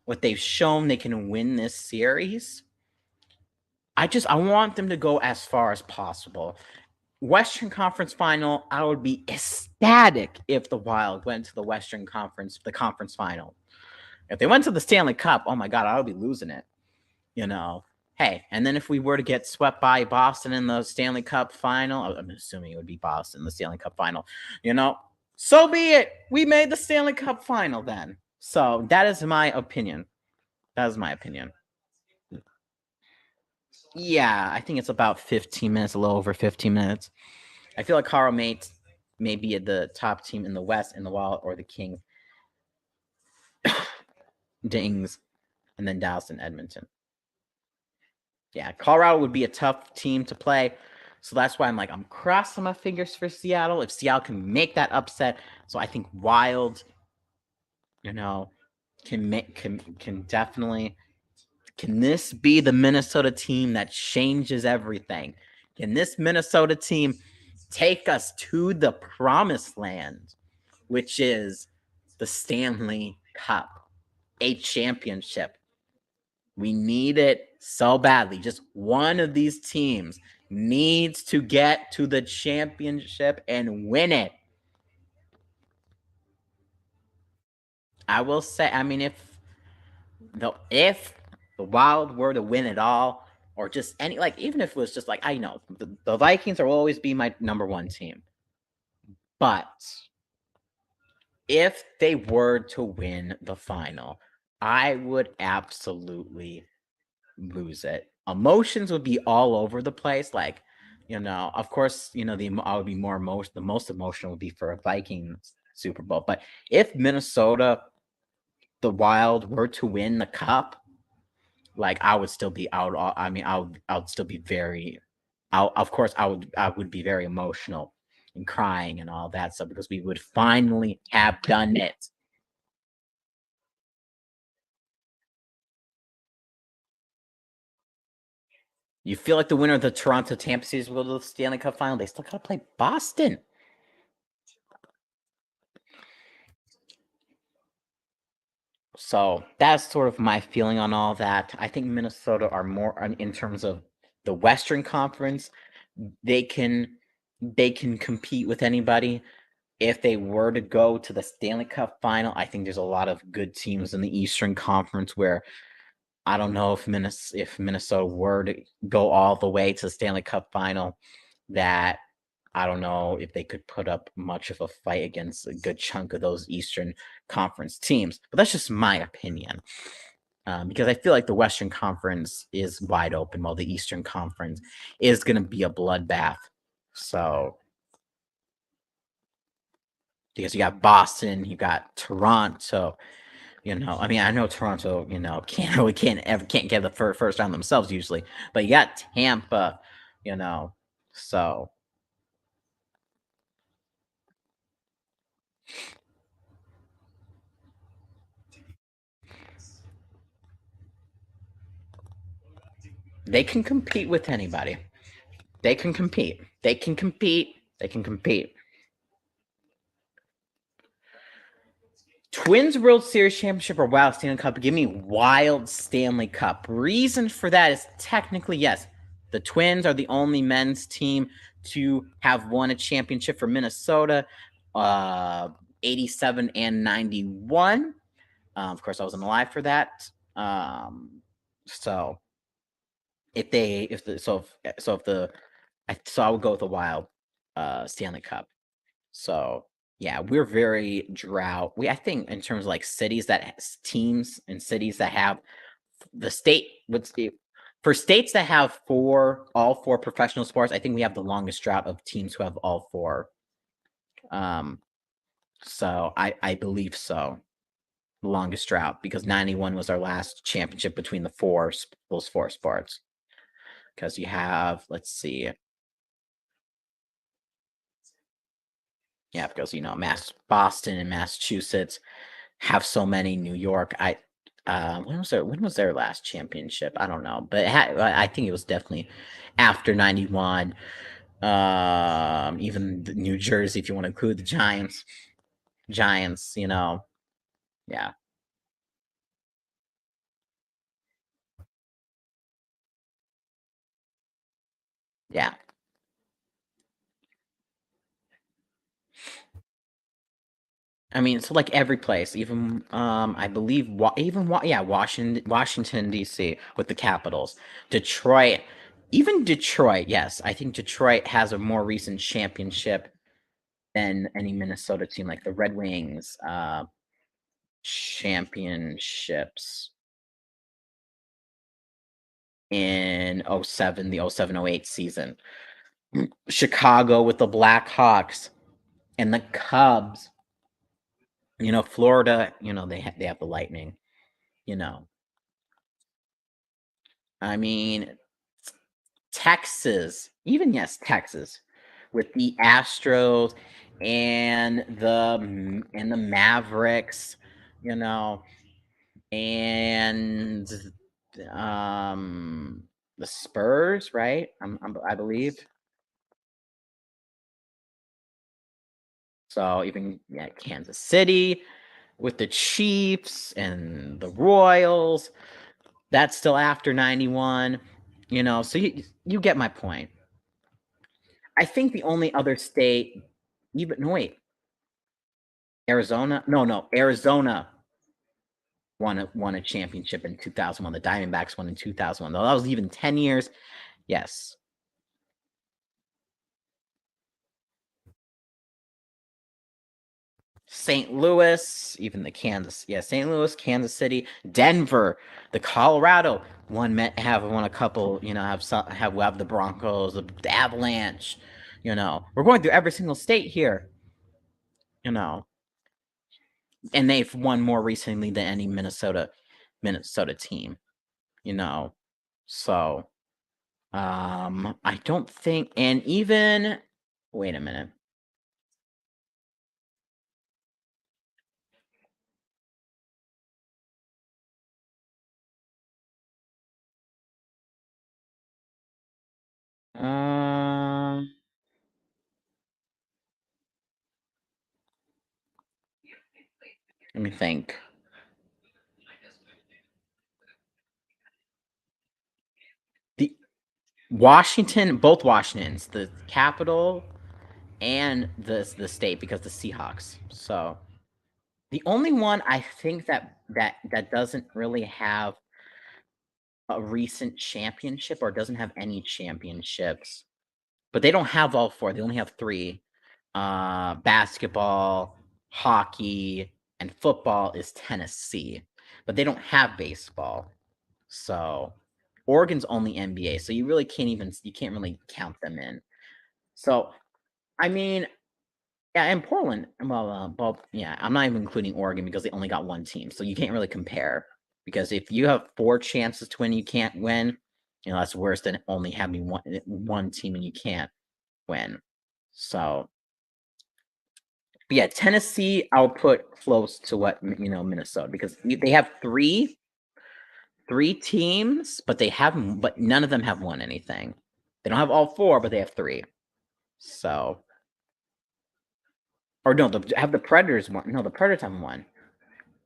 what they've shown they can win this series. I want them to go as far as possible. Western Conference Final, I would be ecstatic if the Wild went to the Western Conference, the conference final. If they went to the Stanley Cup, oh my God, I would be losing it. Hey, and then if we were to get swept by Boston in the Stanley Cup final, I'm assuming it would be Boston, the Stanley Cup final, so be it. We made the Stanley Cup final then. So that is my opinion. That is my opinion. Yeah, I think it's about 15 minutes, a little over 15 minutes. I feel like Carl Mates may be the top team in the West in the Wild or the Kings. Dings, and then Dallas and Edmonton. Yeah, Colorado would be a tough team to play. So that's why I'm crossing my fingers for Seattle. If Seattle can make that upset. So I think Wild, can definitely. Can this be the Minnesota team that changes everything? Can this Minnesota team take us to the promised land, which is the Stanley Cup, a championship? We need it so badly. Just one of these teams needs to get to the championship and win it. I will say, if the Wild were to win it all, or just any, even if it was just I know the Vikings will always be my number one team, but if they were to win the final, I would absolutely lose it. Emotions would be all over the place. Of course, I would be more emotional. The most emotional would be for a Vikings Super Bowl. But if Minnesota, the Wild, were to win the Cup, I would still be out. I would still be very. Of course, I would be very emotional and crying and all that stuff because we would finally have done it. You feel like the winner of the Toronto Tampa series will go to the Stanley Cup final. They still got to play Boston. So that's sort of my feeling on all that. I think Minnesota are more in terms of the Western Conference. They can compete with anybody. If they were to go to the Stanley Cup final, I think there's a lot of good teams in the Eastern Conference where I don't know if Minnesota were to go all the way to the Stanley Cup final, that I don't know if they could put up much of a fight against a good chunk of those Eastern Conference teams. But that's just my opinion. Because I feel like the Western Conference is wide open while the Eastern Conference is going to be a bloodbath. So, because you got Boston, you got Toronto, I know Toronto, can't get the first round themselves usually, but you got Tampa, so. They can compete with anybody. They can compete. They can compete. They can compete. Twins World Series Championship or Wild Stanley Cup? Give me Wild Stanley Cup. Reason for that is technically, yes, the Twins are the only men's team to have won a championship for Minnesota, 87 and 91. Of course, I wasn't alive for that. So I would go with the Wild Stanley Cup. So yeah, we're very drought. I think in terms of cities teams and cities that have the state for states that have all four professional sports, I think we have the longest drought of teams who have all four. So I believe so. The longest drought, because 91 was our last championship between those four sports. Because you have, let's see. Yeah, because Boston and Massachusetts have so many. New York, when was their last championship? I don't know, but I think it was definitely after 91. Even New Jersey, if you want to include the Giants. Giants, Yeah. Yeah. I mean, so like every place, even I believe Washington D.C. with the Capitals, Detroit, even Detroit. Yes, I think Detroit has a more recent championship than any Minnesota team, like the Red Wings championships in '07, the '07-'08 season. Chicago with the Blackhawks and the Cubs. Florida. They have the Lightning. You know, I mean, Texas, even yes, Texas, with the Astros and the Mavericks, you know, and um the Spurs, right? I believe. So even Kansas City with the Chiefs and the Royals, that's still after 91, so you get my point. I think the only other state, even no wait, Arizona. No, Arizona won a championship in 2001. The Diamondbacks won in 2001. Though that was even 10 years. Yes, St. Louis, even the Kansas. Yeah, St. Louis, Kansas City, Denver, the Colorado have won a couple. Have the Broncos, the Avalanche. We're going through every single state here. You know, and they've won more recently than any Minnesota team. You know, so I don't think, and even wait a minute. Um, Let me think. The both Washingtons, the capital and the state, because the Seahawks. So the only one I think that doesn't really have a recent championship or doesn't have any championships, but they don't have all four. They only have three. Basketball, hockey, and football is Tennessee, but they don't have baseball. So Oregon's only NBA, so you can't really count them in. So I mean, yeah, and Portland. Well, yeah, I'm not even including Oregon because they only got one team, so you can't really compare. Because if you have four chances to win, you can't win. That's worse than only having one team and you can't win. So, but yeah, Tennessee, I'll put close to what Minnesota, because they have three teams, but none of them have won anything. They don't have all four, but they have three. So, or no, have the Predators won? No, the Predators haven't won.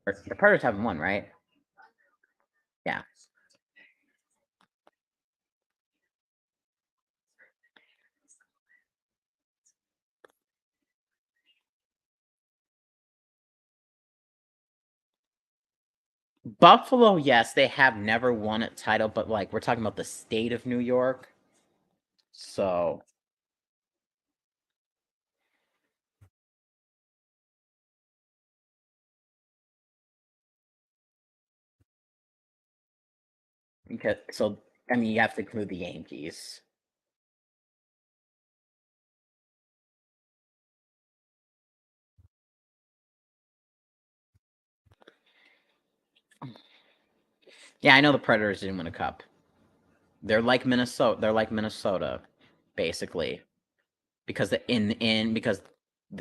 Or the Predators haven't won, right? Yeah. Buffalo, yes, they have never won a title, but like we're talking about the state of New York. So, I mean, you have to include the Yankees. Yeah, I know the Predators didn't win a cup. They're like Minnesota. They're like Minnesota, basically, because because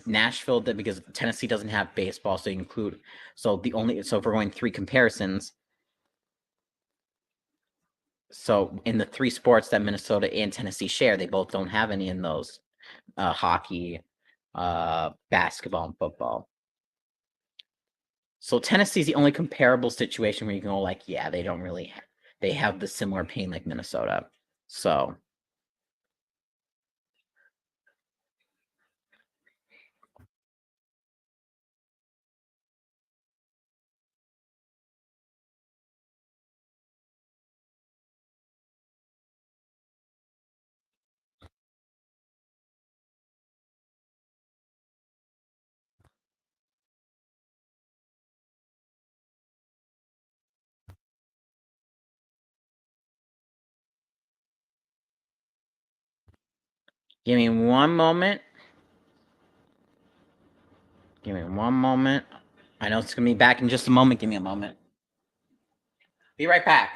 Nashville did, because Tennessee doesn't have baseball, so you include so if we're going three comparisons, so in the three sports that Minnesota and Tennessee share, they both don't have any in those: hockey, basketball, and football. So Tennessee's the only comparable situation where you can go like, yeah, they don't really, they have the similar pain like Minnesota. So give me one moment. Give me one moment. I know it's going to be back in just a moment. Give me a moment. Be right back.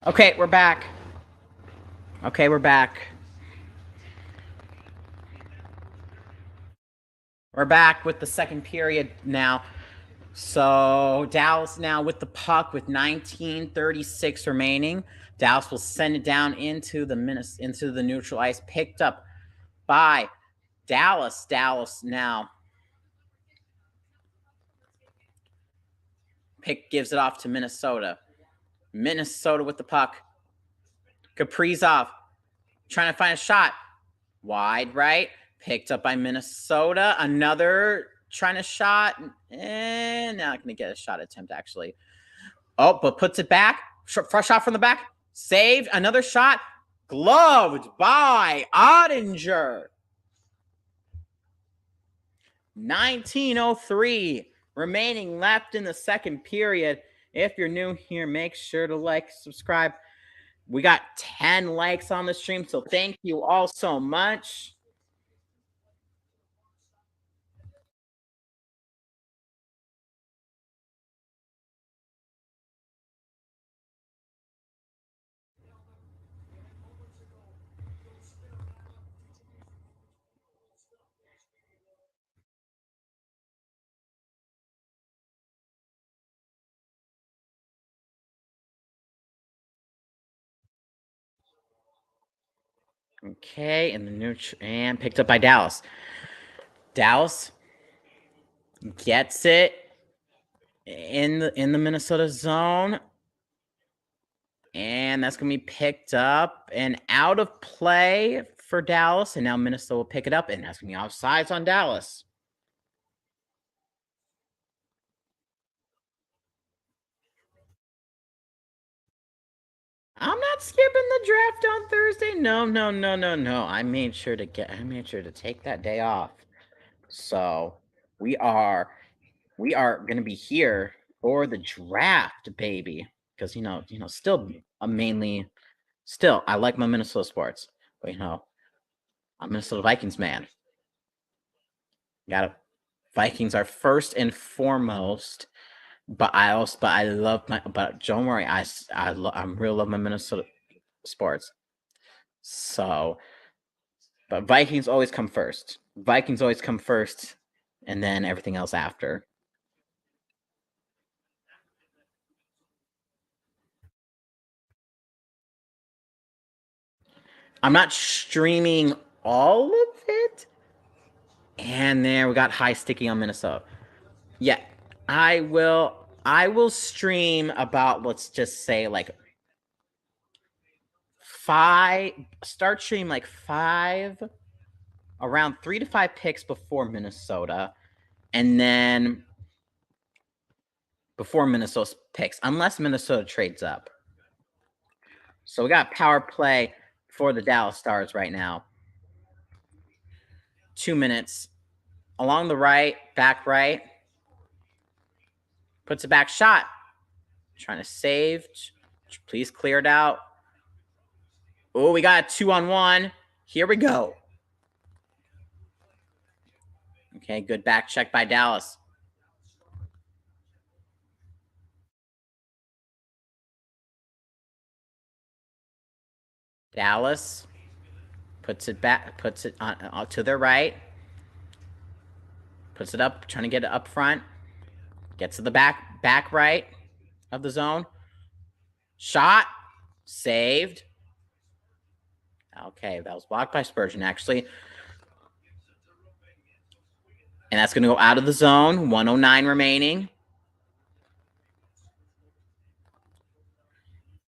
Okay, we're back. Okay, we're back. We're back with the second period now. So Dallas now with the puck with 19:36 remaining. Dallas will send it down into the neutral ice, picked up by Dallas. Dallas now gives it off to Minnesota. Minnesota with the puck. Kaprizov trying to find a shot. Wide right. Picked up by Minnesota. Another trying to shot. And not going to get a shot attempt, actually. Oh, but puts it back. Fresh shot from the back. Saved. Another shot. Gloved by Ottinger. 19:03 remaining left in the second period. If you're new here, make sure to like, subscribe. We got 10 likes on the stream, so thank you all so much. Okay, and the neutral and picked up by Dallas. Dallas gets it in the Minnesota zone. And that's going to be picked up and out of play for Dallas. And now Minnesota will pick it up, and that's going to be offsides on Dallas. I'm not skipping the draft on Thursday. No. I made sure to take that day off. So we are going to be here for the draft, baby. Because still mainly, still I like my Minnesota sports, but I'm a Minnesota Vikings man. Vikings are first and foremost. But I love but don't worry, I really love my Minnesota sports. So, but Vikings always come first. And then everything else after. I'm not streaming all of it. And there we got high sticky on Minnesota. Yeah, I will stream about, let's just say, like start stream like 5, around 3 to 5 picks before Minnesota, and then before Minnesota picks, unless Minnesota trades up. So we got power play for the Dallas Stars right now. 2 minutes. Along the right, back right. Puts a back shot. Trying to save. Please clear it out. Oh, we got a 2-on-1. Here we go. Okay, good back check by Dallas. Dallas puts it back, puts it on to their right. Puts it up, trying to get it up front. Gets to the back right of the zone. Shot. Saved. Okay, that was blocked by Spurgeon, actually. And that's going to go out of the zone. 109 remaining.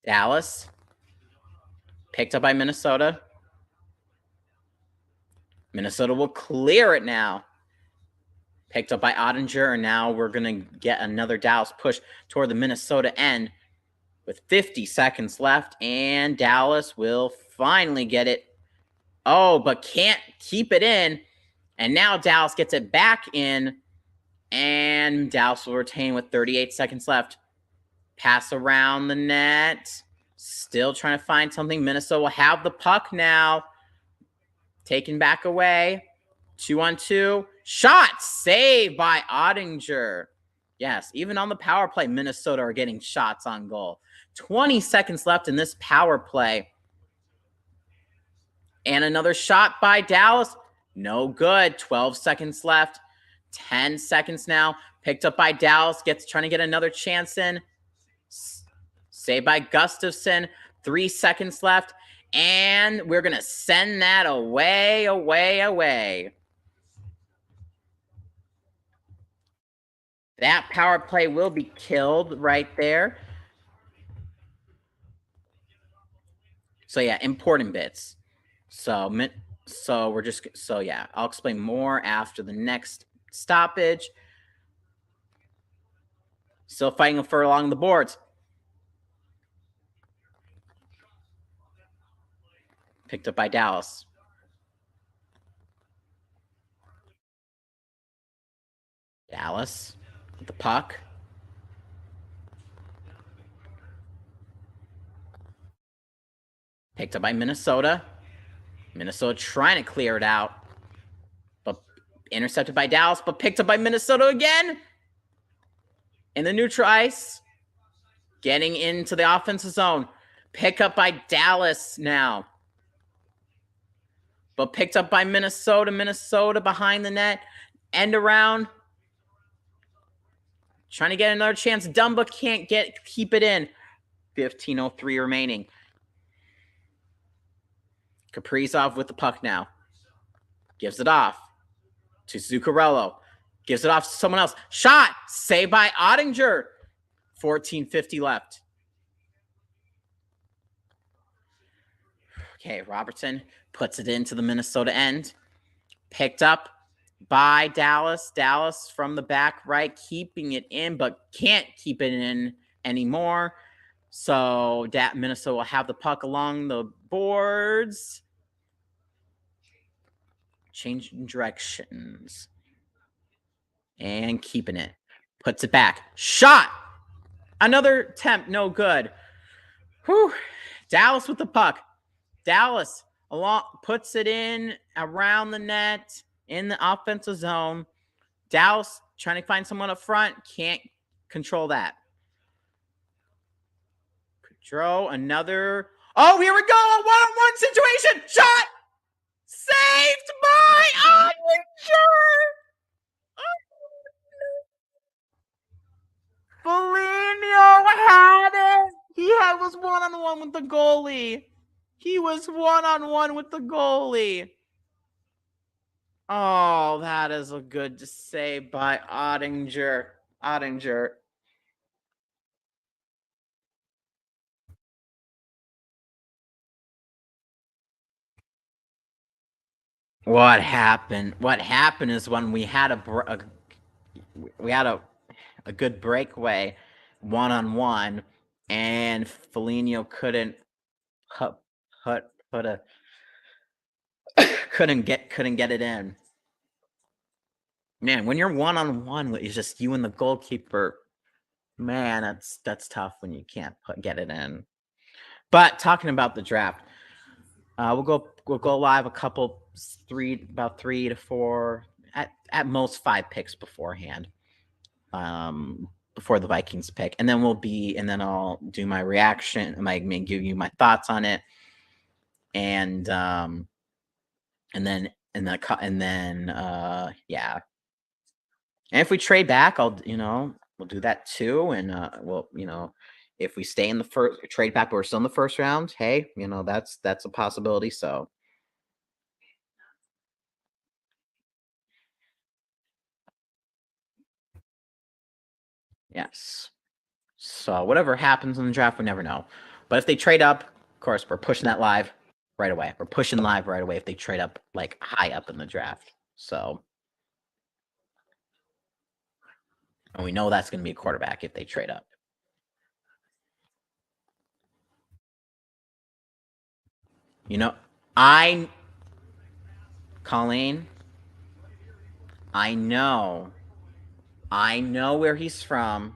Dallas. Picked up by Minnesota. Minnesota will clear it now. Picked up by Ottinger, and now we're going to get another Dallas push toward the Minnesota end with 50 seconds left, and Dallas will finally get it. Oh, but can't keep it in, and now Dallas gets it back in, and Dallas will retain with 38 seconds left. Pass around the net. Still trying to find something. Minnesota will have the puck now. Taken back away. 2-on-2. Shot! Saved by Ottinger. Yes, even on the power play, Minnesota are getting shots on goal. 20 seconds left in this power play. And another shot by Dallas. No good. 12 seconds left. 10 seconds now. Picked up by Dallas. Trying to get another chance in. Saved by Gustafsson. 3 seconds left. And we're going to send that away. That power play will be killed right there. So yeah, important bits. So yeah, I'll explain more after the next stoppage. Still fighting for along the boards. Picked up by Dallas. Dallas with the puck. Picked up by Minnesota. Minnesota trying to clear it out. But intercepted by Dallas, but picked up by Minnesota again. In the neutral ice. Getting into the offensive zone. Pick up by Dallas now. But picked up by Minnesota. Minnesota behind the net. End around. Trying to get another chance. Dumba can't keep it in. 15:03 remaining. Kaprizov with the puck now. Gives it off to Zuccarello. Gives it off to someone else. Shot! Saved by Ottinger. 14:50 left. Okay, Robertson puts it into the Minnesota end. Picked up by Dallas. Dallas from the back right, keeping it in, but can't keep it in anymore. So Minnesota will have the puck along the boards. Changing directions. And keeping it. Puts it back. Shot! Another attempt, no good. Whew. Dallas with the puck. Dallas puts it in around the net in the offensive zone. Dallas trying to find someone up front. Can't control that. Gaudreau, another. Oh, here we go. A one-on-one situation. Shot! Saved by Ottinger! Foligno had it. He was one-on-one with the goalie. Oh, that is a good save by Ottinger. What happened? What happened is when we had a good breakaway one-on-one, and Foligno couldn't couldn't get it in. Man, when you're one-on-one, it's just you and the goalkeeper. Man, that's tough when you can't get it in. But talking about the draft, we'll go live about 3 to 4 at most 5 picks beforehand. Before the Vikings pick, and then I'll do my reaction, give you my thoughts on it, and then yeah. And if we trade back, we'll do that too, and if we stay in the first trade back, but we're still in the first round, hey, that's a possibility. So yes. So whatever happens in the draft, we never know. But if they trade up, of course, we're pushing that live right away. We're pushing live right away if they trade up like high up in the draft. So, and we know that's going to be a quarterback if they trade up. Colleen, I know where he's from.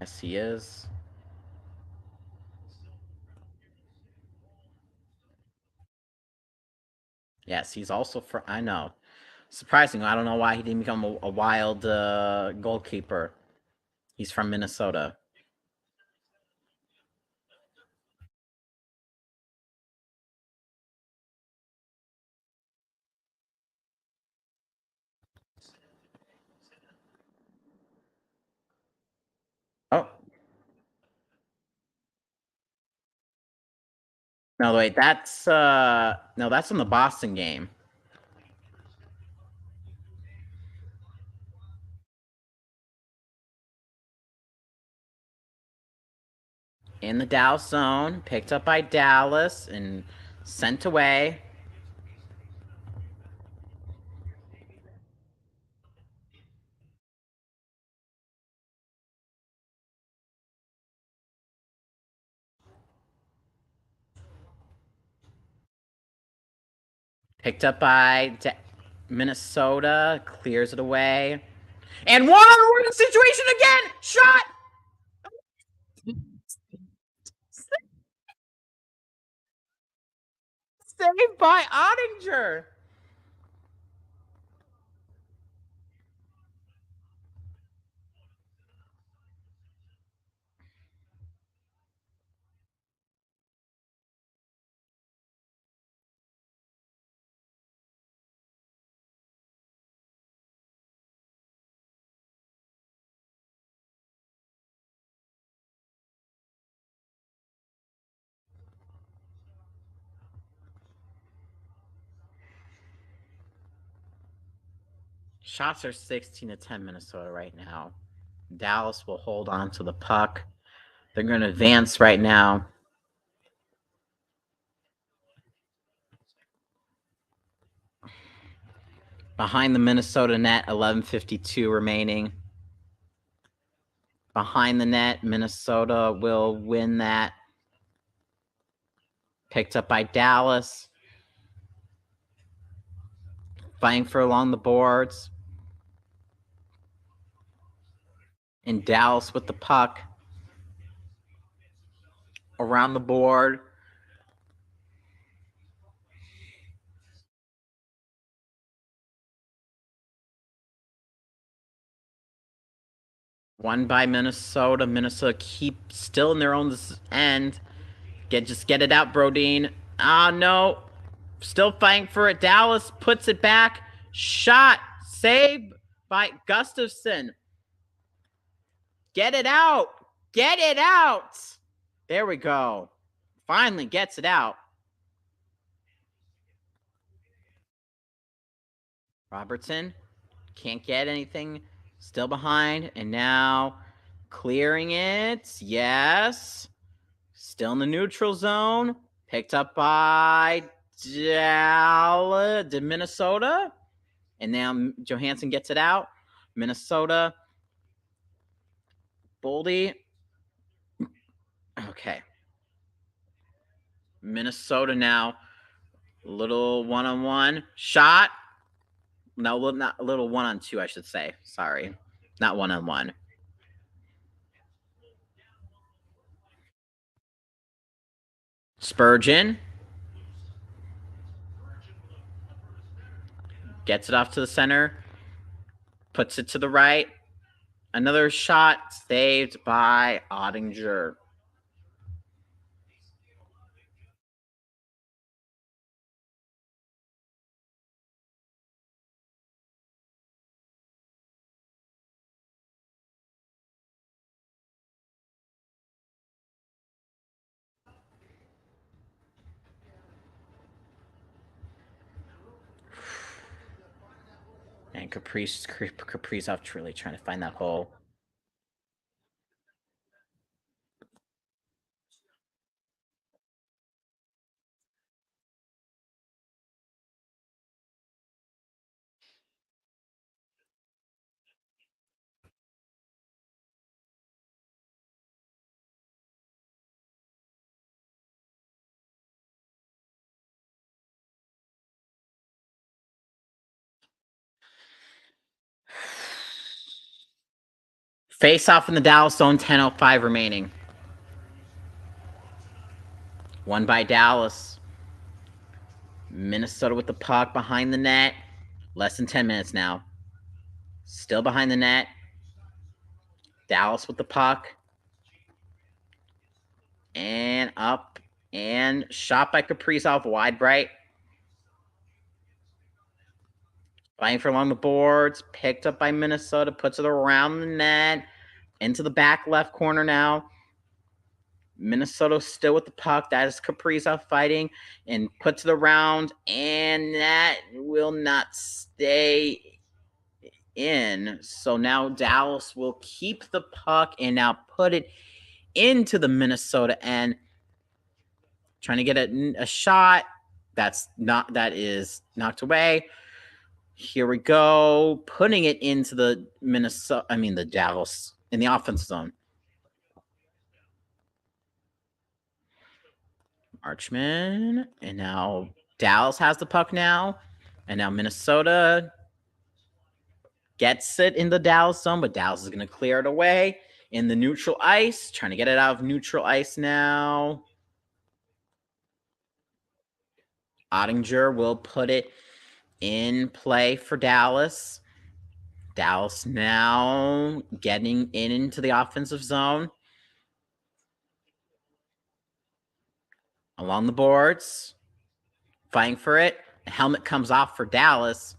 Yes, he is. Yes, he's also for. I know. Surprising. I don't know why he didn't become a wild goalkeeper. He's from Minnesota. Oh no, wait. That's no, that's in the Boston game. In the Dallas zone, picked up by Dallas and sent away. Picked up by Minnesota, clears it away. And one-on-one situation again! Shot! Saved by Ottinger. Shots are 16-10 Minnesota right now. Dallas will hold on to the puck. They're going to advance right now. Behind the Minnesota net, 11:52 remaining. Behind the net, Minnesota will win that. Picked up by Dallas. Fighting for along the boards. And Dallas with the puck. Around the board. Won by Minnesota. Minnesota keep still in their own end. Just get it out, Brodin. No. Still fighting for it. Dallas puts it back. Shot. Save by Gustafsson. Get it out. Get it out. There we go. Finally gets it out. Robertson can't get anything. Still behind. And now clearing it. Yes. Still in the neutral zone. Picked up by Dallas, Minnesota. And now Johansson gets it out. Minnesota. Boldy Minnesota now. Little one-on-one shot. No, not a little one-on-two, I should say. Sorry. Not one-on-one. Spurgeon gets it off to the center, puts it to the right. Another shot saved by Ottinger. And Kaprizov really trying to find that hole. Face off in the Dallas zone, 10:05 remaining. Won by Dallas. Minnesota with the puck behind the net. Less than 10 minutes now. Still behind the net. Dallas with the puck. And up. And shot by Kaprizov, wide right. Fighting for along the boards. Picked up by Minnesota. Puts it around the net. Into the back left corner now. Minnesota still with the puck. That is Kaprizov fighting and puts it around. And that will not stay in. So now Dallas will keep the puck and now put it into the Minnesota end. Trying to get a shot. That is knocked away. Here we go. Putting it into the the Dallas in the offensive zone. Archman. And now Dallas has the puck now. And now Minnesota gets it in the Dallas zone, but Dallas is going to clear it away in the neutral ice. Trying to get it out of neutral ice now. Ottinger will put it in play for Dallas. Dallas now getting into the offensive zone. Along the boards. Fighting for it. The helmet comes off for Dallas.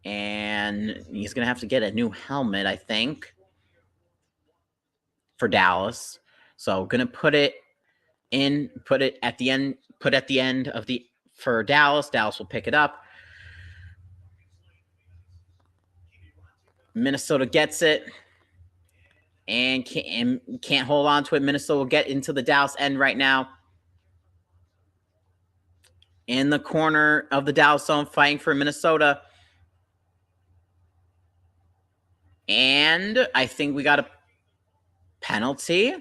And he's going to have to get a new helmet, I think, for Dallas. So going to put it at the end for Dallas. Dallas will pick it up. Minnesota gets it and can't hold on to it. Minnesota will get into the Dallas end right now. In the corner of the Dallas zone, fighting for Minnesota. And I think we got a penalty.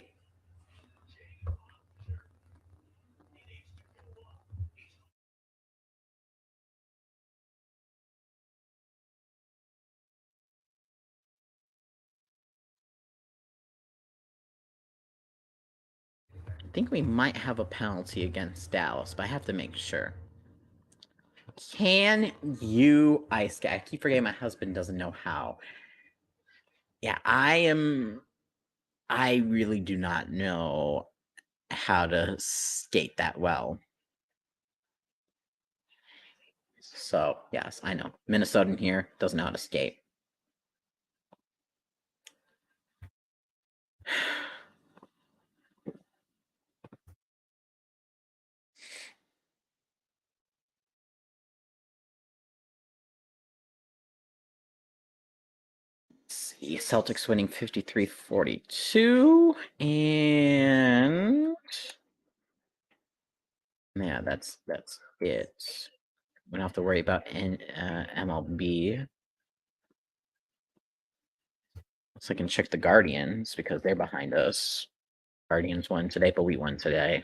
I think we might have a penalty against Dallas, but I have to make sure. Can you ice skate? I keep forgetting my husband doesn't know how. Yeah, I really do not know how to skate that well. So, yes, I know. Minnesotan here doesn't know how to skate. See, Celtics winning 53-42. And yeah, that's it. We don't have to worry about MLB. So I can check the Guardians because they're behind us. Guardians won today, but we won today.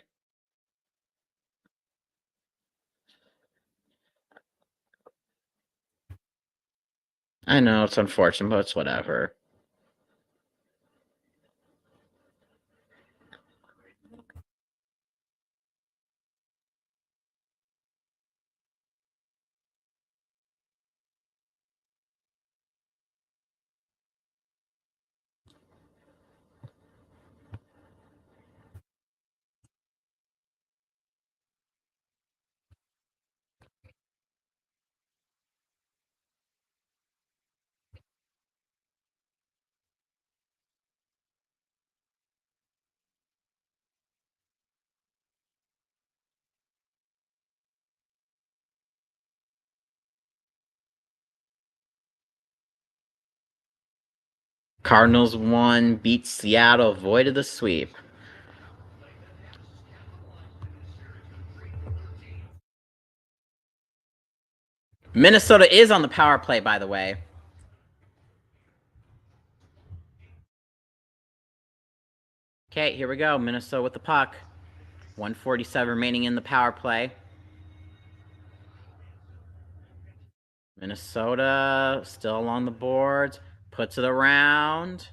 I know it's unfortunate, but it's whatever. Cardinals won, beat Seattle, avoided the sweep. Minnesota is on the power play, by the way. Okay, here we go. Minnesota with the puck. 147 remaining in the power play. Minnesota still along the boards. Puts it around.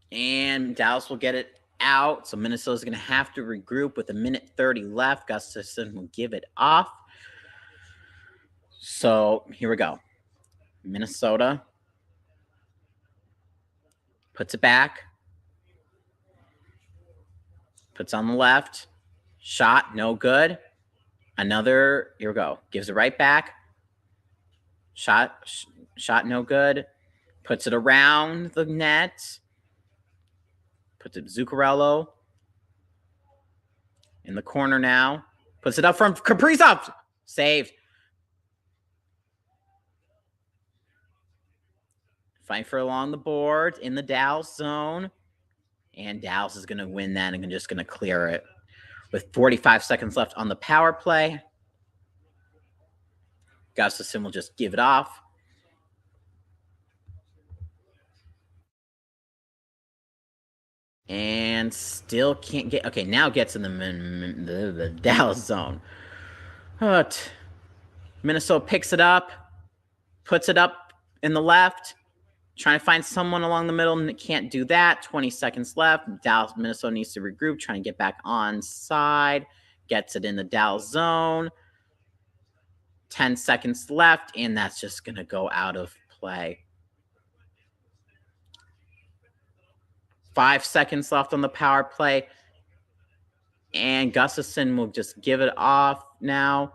And Dallas will get it out. So Minnesota's going to have to regroup with 1:30 left. Gustafsson will give it off. So here we go. Minnesota puts it back. Puts on the left. Shot, no good. Another, here we go. Gives it right back. Shot, no good. Puts it around the net. Puts it Zuccarello in the corner now. Puts it up from Kaprizov. Saved. Pfeiffer along the board in the Dallas zone. And Dallas is going to win that and just going to clear it. With 45 seconds left on the power play, Gustafsson will just give it off. And still can't get... Okay, now gets in the Dallas zone. But Minnesota picks it up, puts it up in the left, trying to find someone along the middle, and can't do that. 20 seconds left. Dallas, Minnesota needs to regroup, trying to get back on side. Gets it in the Dallas zone. 10 seconds left, and that's just going to go out of play. 5 seconds left on the power play. And Gustafsson will just give it off now.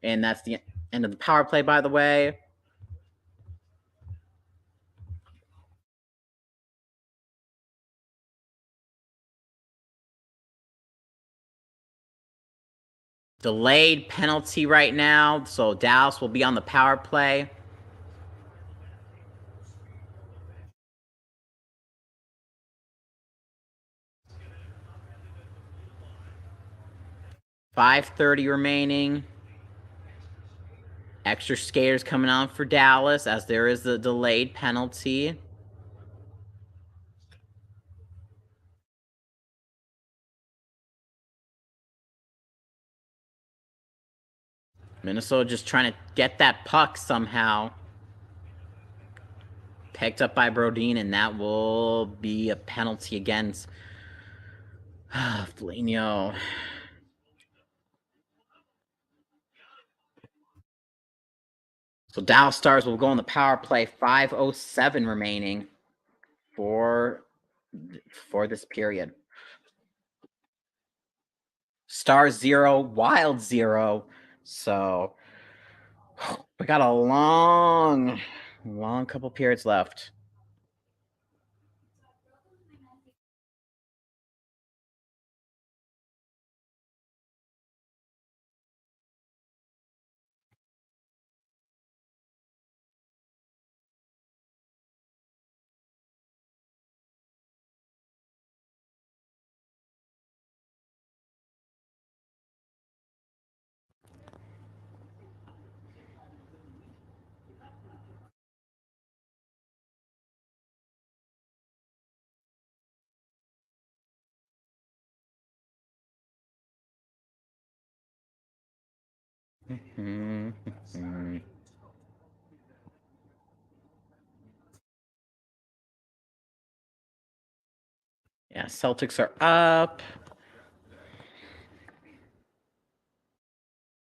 And that's the end of the power play, by the way. Delayed penalty right now. So Dallas will be on the power play. .530 remaining. Extra skaters coming on for Dallas as there is the delayed penalty. Minnesota just trying to get that puck somehow. Picked up by Brodin, and that will be a penalty against Foligno. So Dallas Stars will go on the power play. 5:07 remaining for this period. Stars 0, Wild 0. So we got a long couple periods left. Yeah, Celtics are up.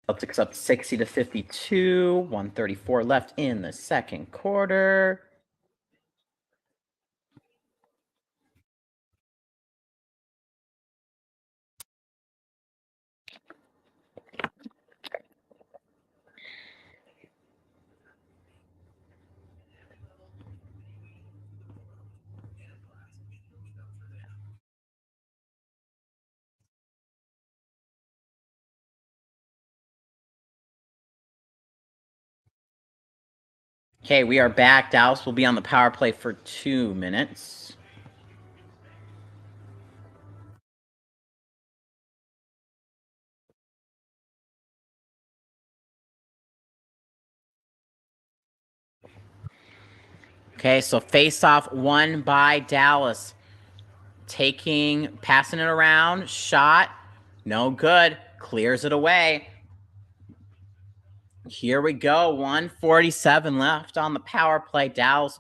Celtics up 60-52. 134 left in the second quarter. Okay, we are back. Dallas will be on the power play for 2 minutes. Okay, so face-off won by Dallas. Passing it around, shot, no good, clears it away. Here we go, 1:47 left on the power play. Dallas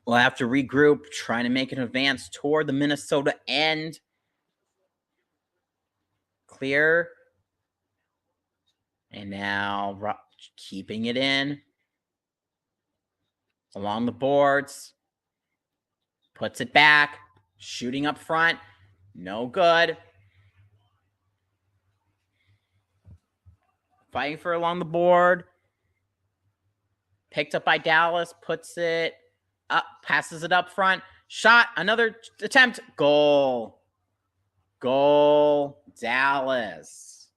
will have to regroup, trying to make an advance toward the Minnesota end. Clear. And now keeping it in. Along the boards. Puts it back. Shooting up front. No good. Fighting for along the board. Picked up by Dallas. Puts it up. Passes it up front. Shot. Another attempt. Goal. Goal. Dallas.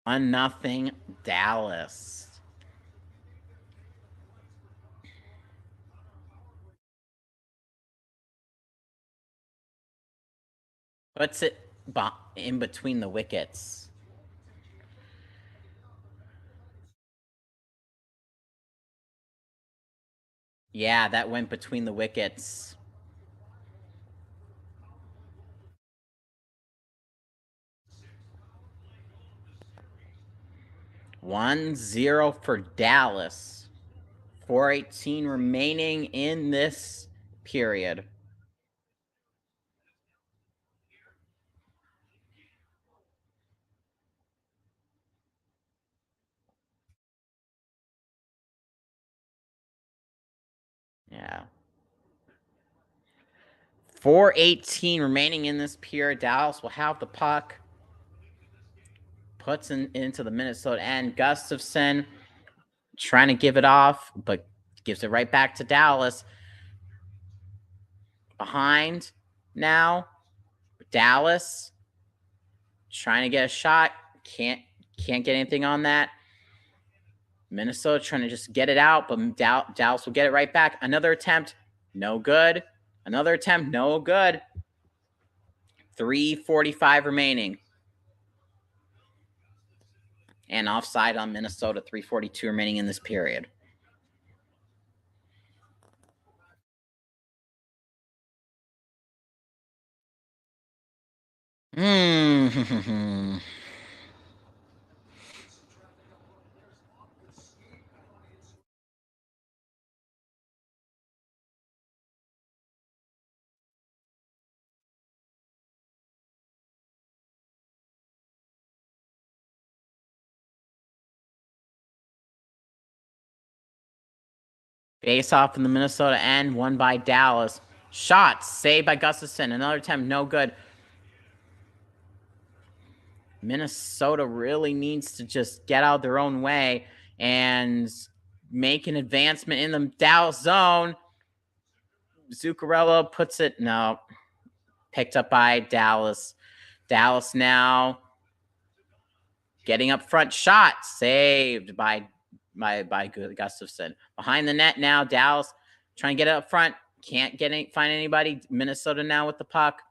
Nothing. Dallas. Puts it in between the wickets. Yeah, that went between the wickets. One zero for Dallas. 4:18 remaining in this period. Yeah. 4:18 remaining in this period. Dallas will have the puck. Puts into the Minnesota end. Gustafsson trying to give it off, but gives it right back to Dallas. Behind now. Dallas trying to get a shot. Can't get anything on that. Minnesota trying to just get it out, but Dallas will get it right back. Another attempt, no good. Another attempt, no good. 3:45 remaining. And offside on Minnesota, 3:42 remaining in this period. Face off in the Minnesota end, won by Dallas. Shot, saved by Gustafsson. Another attempt, no good. Minnesota really needs to just get out their own way and make an advancement in the Dallas zone. Zuccarello puts it, no, picked up by Dallas. Dallas now getting up front, shot saved by Gustafsson. Behind the net now, Dallas trying to get it up front, can't find anybody. Minnesota now with the puck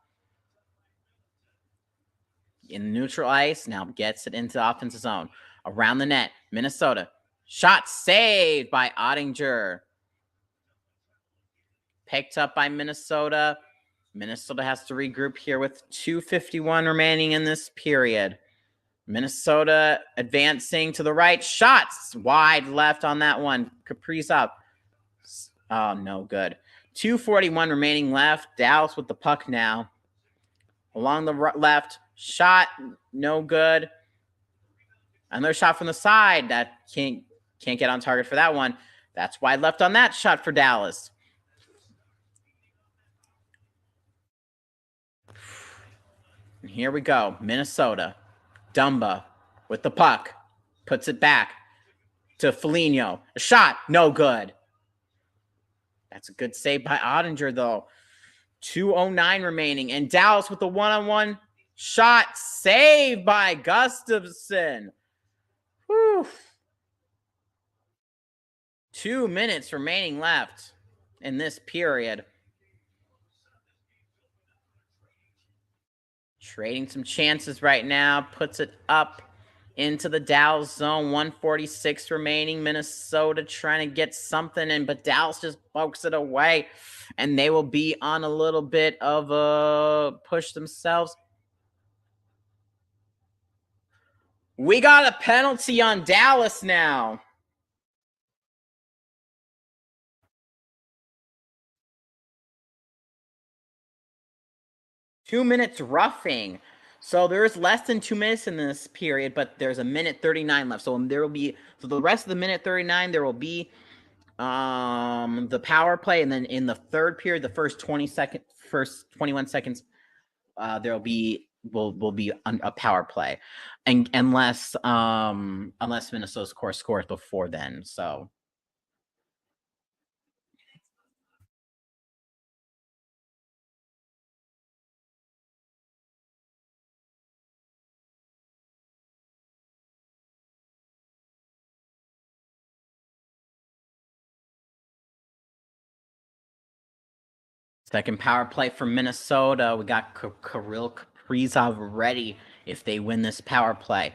in neutral ice, now gets it into the offensive zone. Around the net, Minnesota. Shot saved by Ottinger. Picked up by Minnesota. Minnesota has to regroup here with 2:51 remaining in this period. Minnesota advancing to the right. Shots wide left on that one. Kaprizov. Oh, no good. 2:41 remaining left. Dallas with the puck now. Along the left. Shot. No good. Another shot from the side. That can't get on target for that one. That's wide left on that shot for Dallas. And here we go. Minnesota. Dumba with the puck. Puts it back to Foligno. A shot. No good. That's a good save by Ottinger, though. 2:09 remaining. And Dallas with the one-on-one shot. Saved by Gustafsson. Whew. 2 minutes remaining left in this period. Trading some chances right now. Puts it up into the Dallas zone. 1:46 remaining. Minnesota trying to get something in, but Dallas just pokes it away. And they will be on a little bit of a push themselves. We got a penalty on Dallas now. Two minutes roughing. So there's less than 2 minutes in this period, but there's a minute 39 left. So there will be, so the rest of the minute 39, there will be the power play, and then in the third period, the first 21 seconds, there will be a power play, and unless Minnesota's core scores before then. So second power play for Minnesota. We got Kirill Kaprizov ready if they win this power play.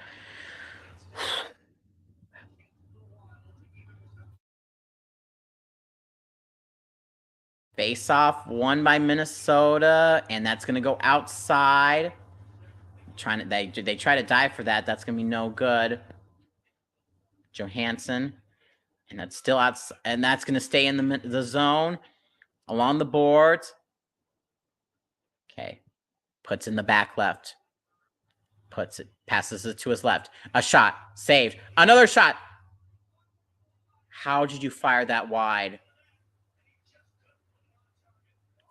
Face off won by Minnesota, and that's gonna go outside. They try to dive for that. That's gonna be no good. Johansson, and that's still out, and that's gonna stay in the zone along the boards. Okay, puts in the back left. Passes it to his left. A shot, saved. Another shot. How did you fire that wide?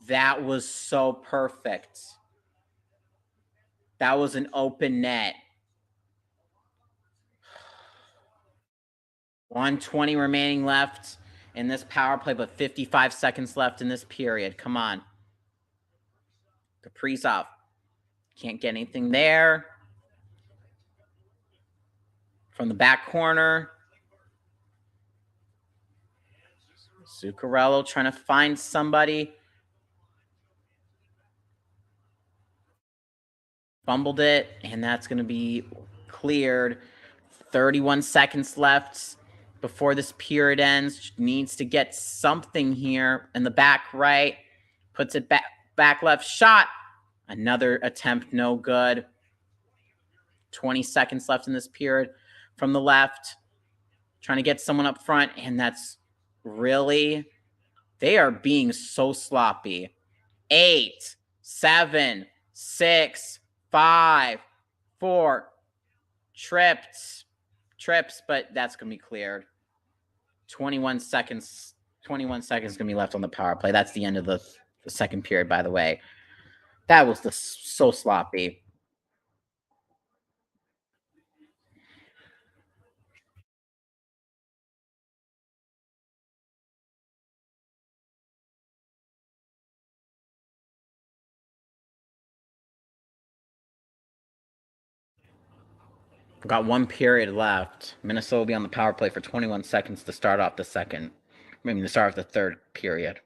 That was so perfect. That was an open net. 1:20 remaining left in this power play, but 55 seconds left in this period. Come on. Kaprizov. Can't get anything there. From the back corner. Zuccarello trying to find somebody. Fumbled it, and that's going to be cleared. 31 seconds left before this period ends. Needs to get something here in the back right. Puts it back left. Shot. Another attempt, no good. 20 seconds left in this period from the left. Trying to get someone up front, and that's really... They are being so sloppy. 8, 7, 6, 5, 4. Trips, but that's going to be cleared. 21 seconds. 21 seconds going to be left on the power play. That's the end of the second period, by the way. That was so sloppy. We've got one period left. Minnesota will be on the power play for 21 seconds to start off the to start off the third period.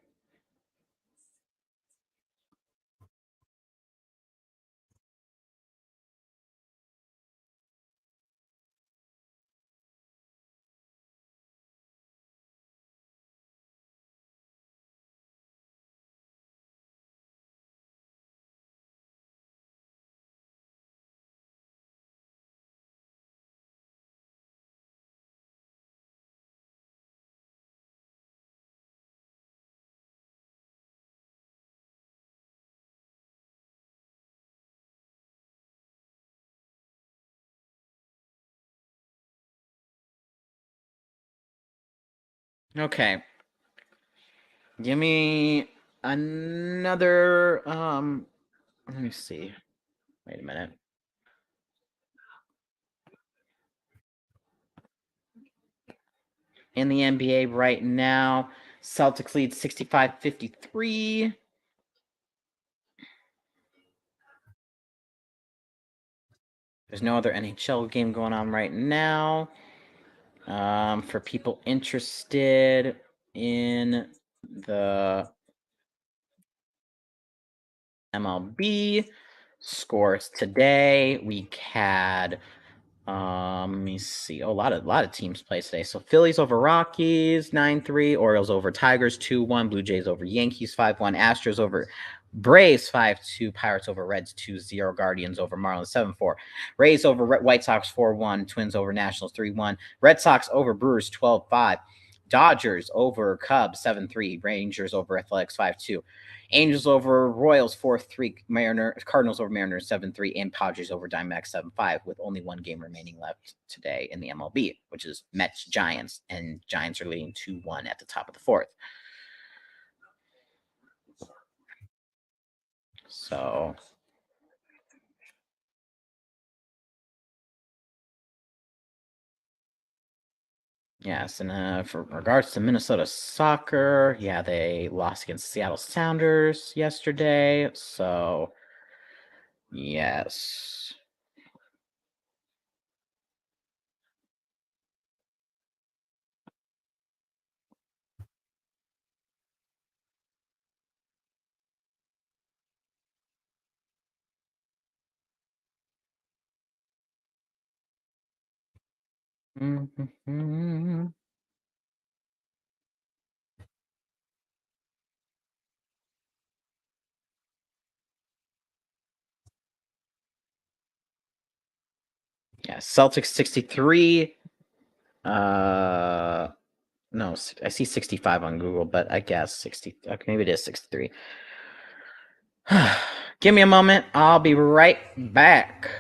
Okay. Give me another let me see. Wait a minute. In the NBA right now, Celtics lead 65-53. There's no other NHL game going on right now. For people interested in the MLB scores today, we had let me see. Oh, a lot of teams play today. So Phillies over Rockies 9-3, Orioles over Tigers 2-1, Blue Jays over Yankees 5-1, Astros over Braves 5-2, Pirates over Reds 2-0, Guardians over Marlins 7-4, Rays over White Sox 4-1, Twins over Nationals 3-1, Red Sox over Brewers 12-5, Dodgers over Cubs 7-3, Rangers over Athletics 5-2. Angels over Royals 4-3, Cardinals over Mariners 7-3, and Padres over Diamondbacks 7-5, with only one game remaining left today in the MLB, which is Mets Giants, and Giants are leading 2-1 at the top of the fourth. So yes, and for regards to Minnesota soccer, yeah, they lost against Seattle Sounders yesterday. So yes. Mm-hmm. Yeah, Celtics 63. No, I see 65 on Google, but I guess 60. Okay, maybe it is 63. Give me a moment. I'll be right back.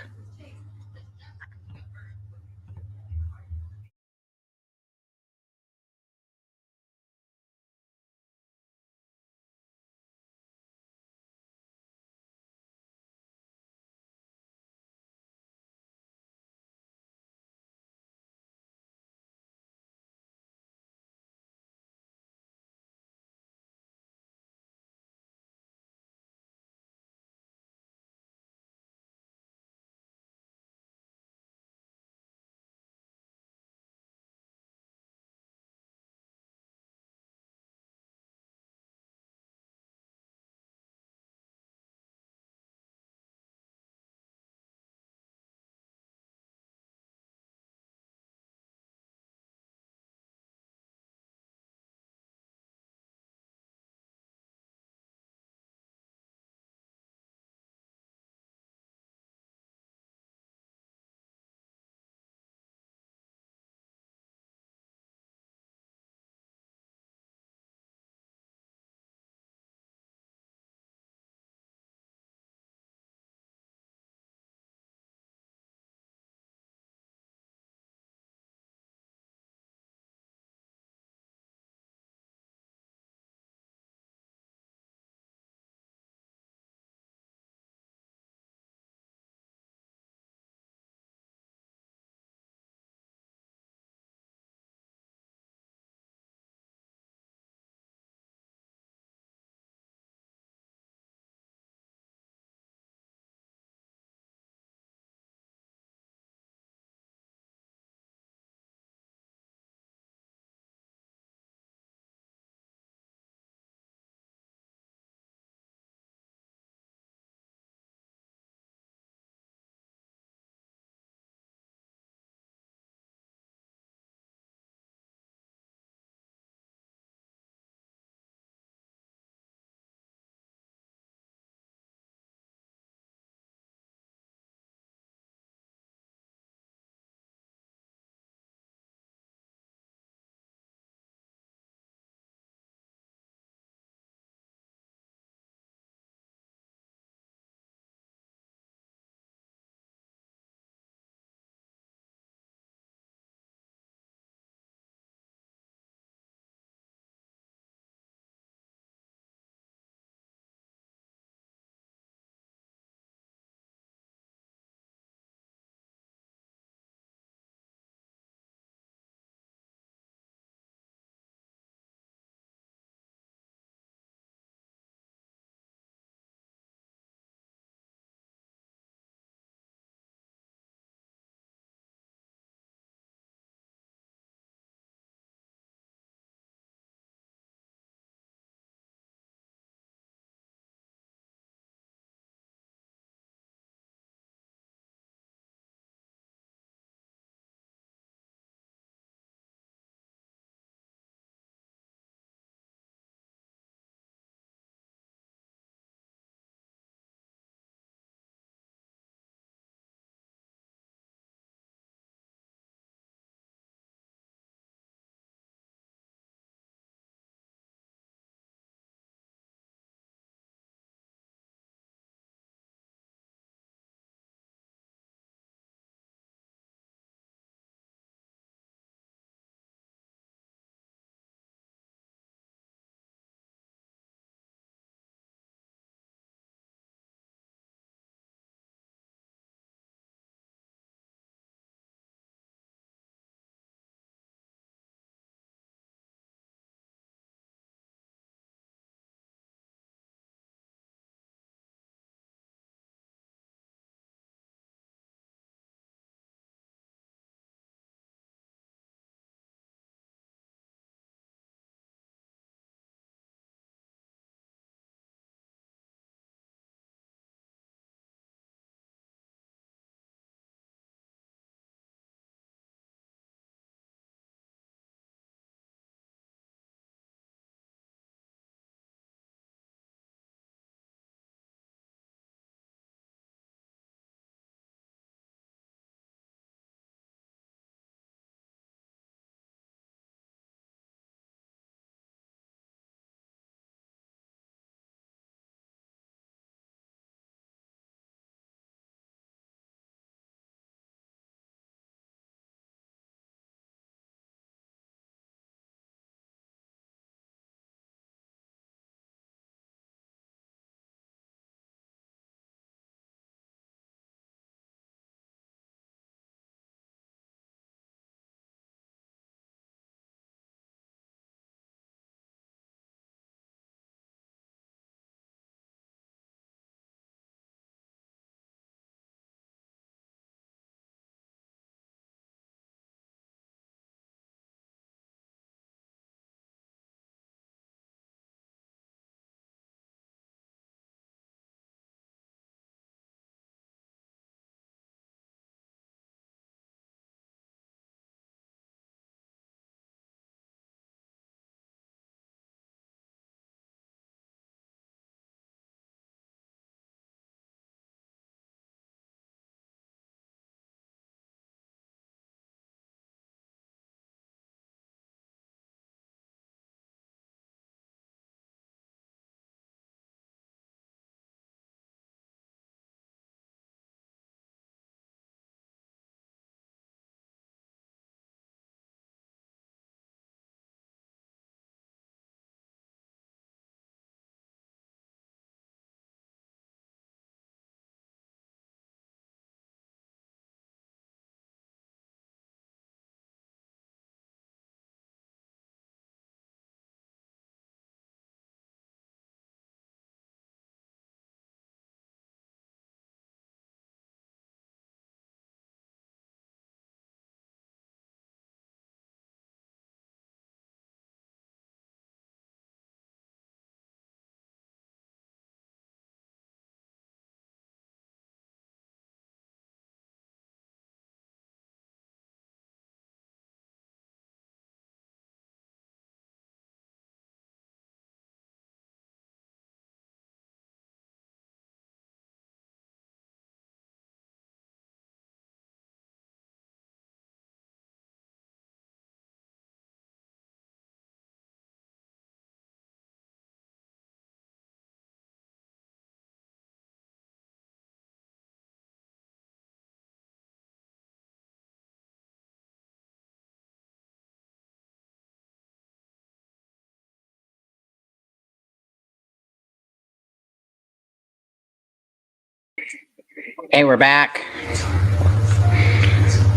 Hey, we're back.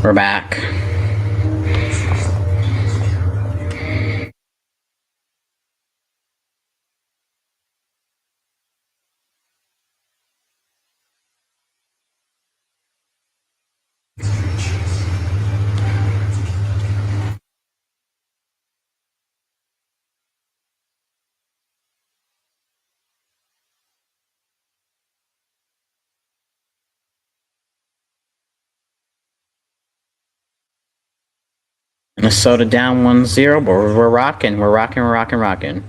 We're back. Minnesota down 1-0, but we're rocking. We're rocking. We're rocking. Rocking.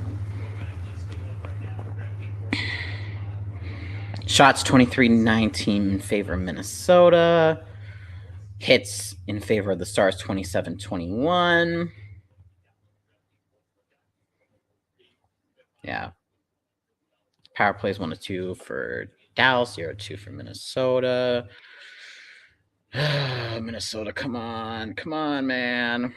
Shots 23-19 in favor of Minnesota. Hits in favor of the Stars 27-21. Yeah. Power plays 1-2 for Dallas, 0-2 for Minnesota. Minnesota, come on. Come on, man.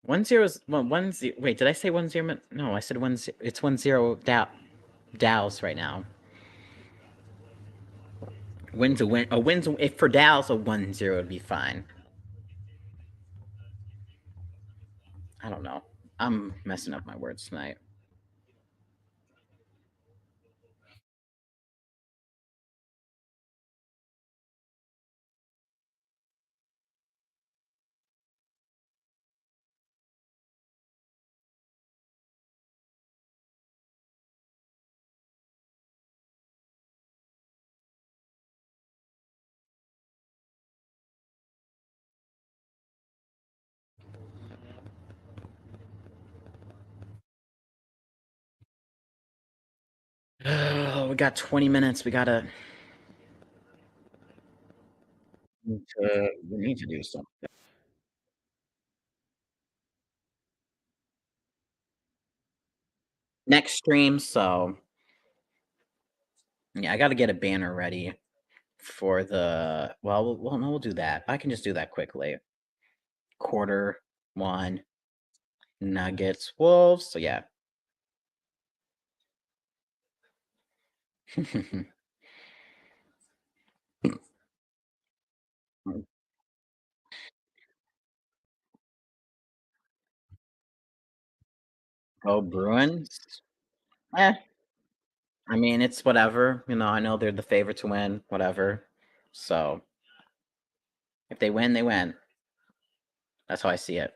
One zero is well, 1-0. Wait, did I say 1-0? No, I said 1-0. It's 1-0 Dallas right now. Win's a win. A win's a, if for Dallas a 1-0 would be fine. I don't know. I'm messing up my words tonight. Oh, we got 20 minutes. We need to do something. Next stream, so yeah, I got to get a banner ready for the. Well, no, we'll do that. I can just do that quickly. Quarter one, Nuggets, Wolves. So yeah. Oh, Bruins. Eh, I mean, it's whatever. I know they're the favorite to win. Whatever. So if they win, they win. That's how I see it.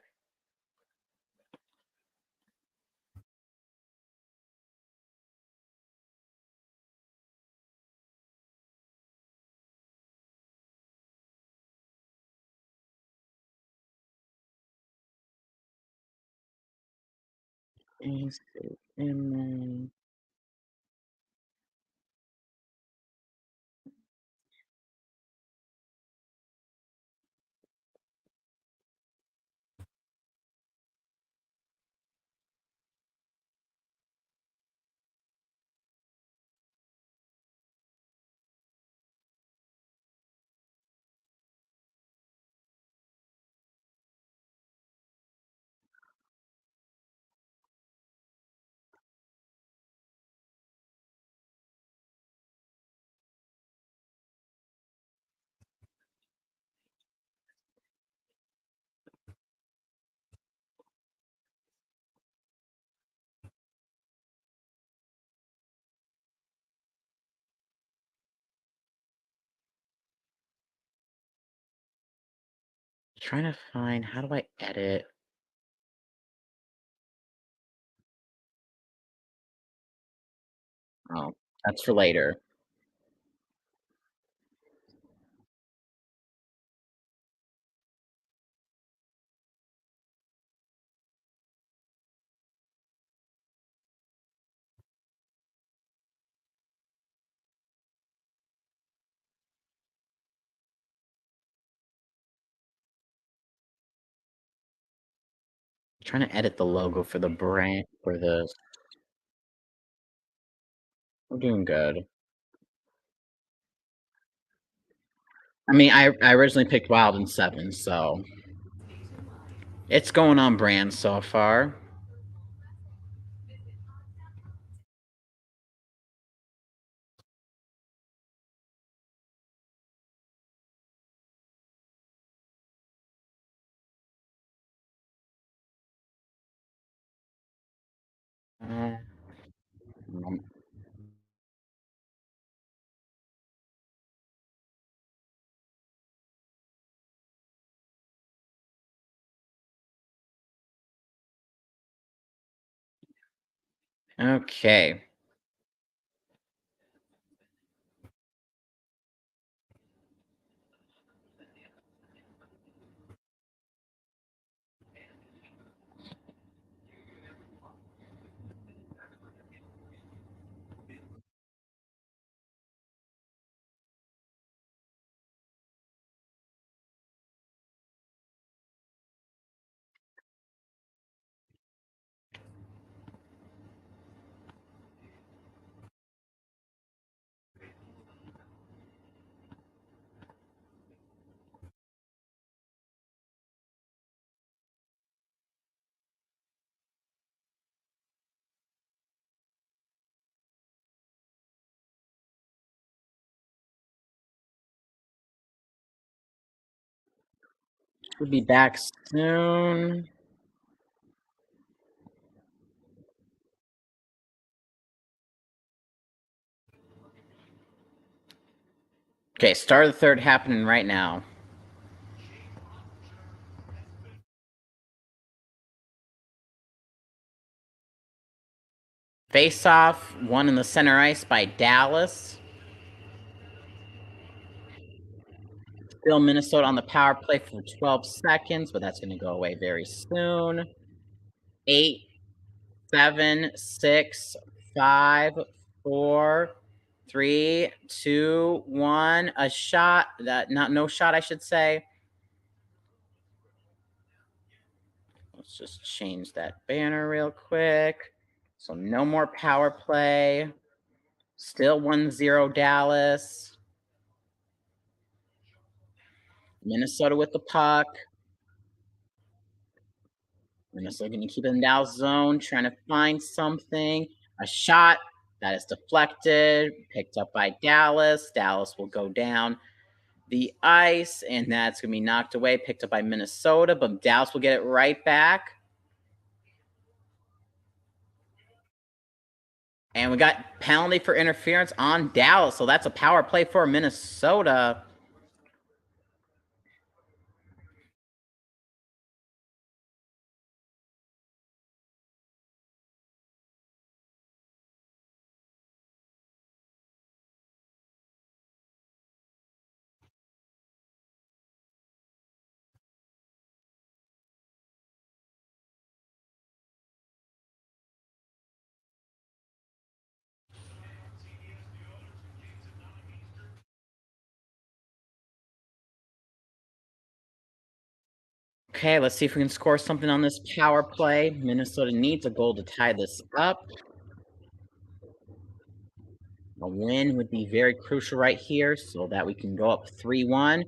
Trying to find how do I edit Oh, that's for later. Trying to edit the logo for the brand for the we're doing good. I mean, I originally picked Wild in 7, so it's going on brand so far. Uh, um, okay. We'll be back soon. Okay, start of the third happening right now. Face off, one in the center ice by Dallas. Still Minnesota on the power play for 12 seconds, but that's going to go away very soon. 8, 7, 6, 5, 4, 3, 2, 1. A shot. That not no shot, I should say. Let's just change that banner real quick. So no more power play. Still 1-0 Dallas. Minnesota with the puck. Minnesota going to keep it in Dallas zone, trying to find something. A shot that is deflected, picked up by Dallas. Dallas will go down the ice, and that's going to be knocked away, picked up by Minnesota, but Dallas will get it right back. And we got penalty for interference on Dallas, so that's a power play for Minnesota. Okay, let's see if we can score something on this power play. Minnesota needs a goal to tie this up. A win would be very crucial right here so that we can go up 3-1.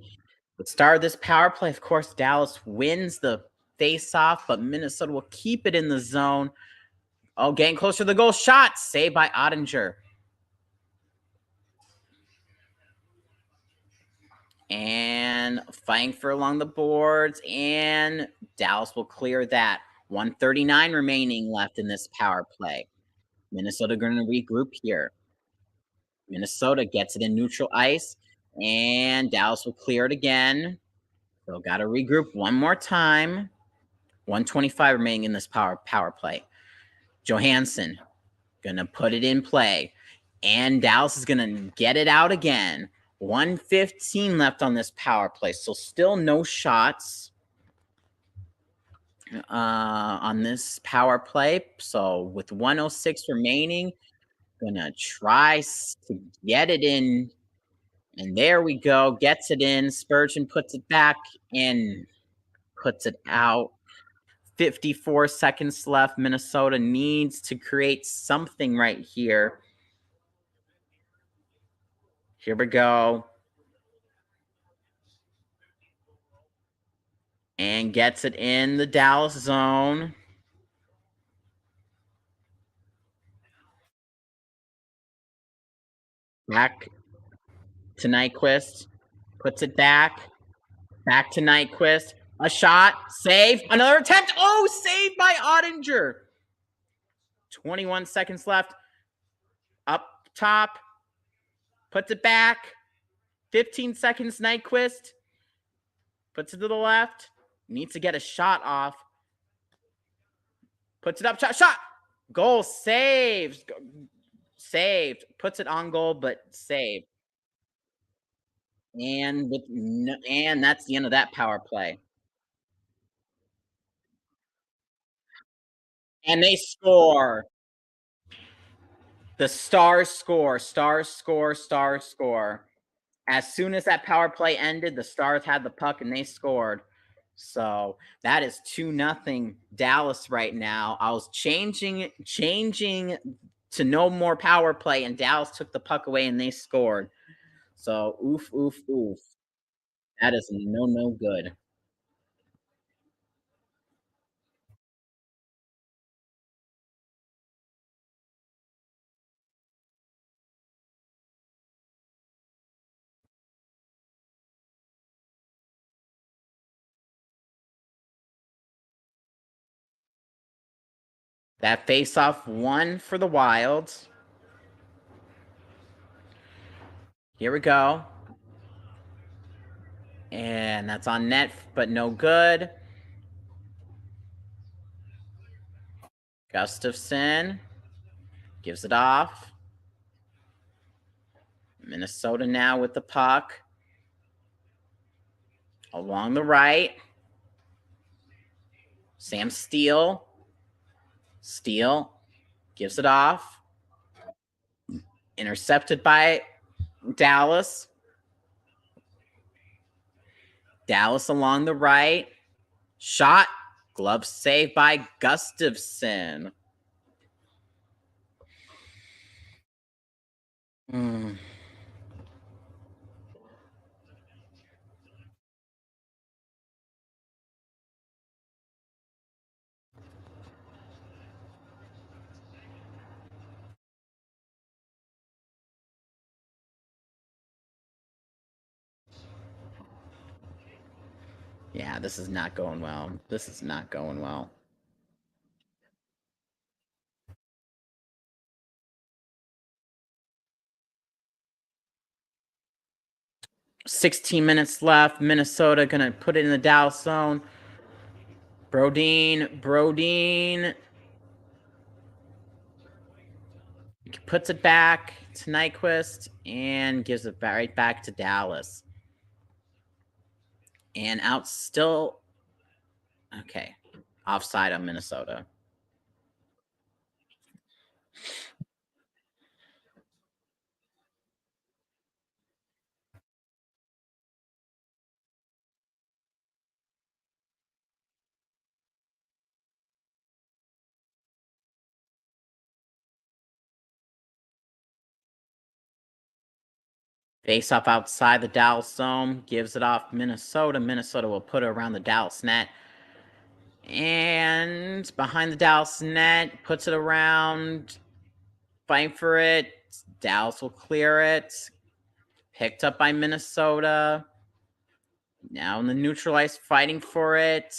The start of this power play, of course, Dallas wins the face-off, but Minnesota will keep it in the zone. Oh, getting closer to the goal. Shot saved by Ottinger. And fighting for along the boards, and Dallas will clear that. 139 remaining left in this power play. Minnesota going to regroup here. Minnesota gets it in neutral ice, and Dallas will clear it again. So got to regroup one more time. 125 remaining in this power play. Johansson gonna put it in play. And Dallas is going to get it out again. 1:15 left on this power play. So still no shots on this power play. So with 1:06 remaining, gonna try to get it in. And there we go. Gets it in. Spurgeon puts it back and puts it out. 54 seconds left. Minnesota needs to create something right here. Here we go. And gets it in the Dallas zone. Back to Nyquist. Puts it back. Back to Nyquist. A shot. Save. Another attempt. Oh, saved by Ottinger. 21 seconds left. Up top. Puts it back. 15 seconds. Nyquist. Puts it to the left. Needs to get a shot off. Puts it up. Shot. Goal. Saves. Saved. Puts it on goal, but saved. And that's the end of that power play. And they score. The Stars score. Stars score. Stars score. As soon as that power play ended, the Stars had the puck and they scored. So that is 2-0 Dallas right now. I was changing to no more power play, and Dallas took the puck away and they scored. So oof. That is no good. That face-off won for the Wilds. Here we go. And that's on net, but no good. Gustafsson gives it off. Minnesota now with the puck. Along the right. Sam Steele. Steele gives it off. Intercepted by Dallas. Dallas along the right. Shot. Glove saved by Gustafsson. Yeah, this is not going well. This is not going well. $16 minutes left. Minnesota gonna put it in the Dallas zone. Brodin puts it back to Nyquist and gives it right back to Dallas. And out still. Okay. Offside on Minnesota. Face off outside the Dallas zone. Gives it off Minnesota. Minnesota will put it around the Dallas net. And behind the Dallas net. Puts it around. Fighting for it. Dallas will clear it. Picked up by Minnesota. Now in the neutral ice, fighting for it.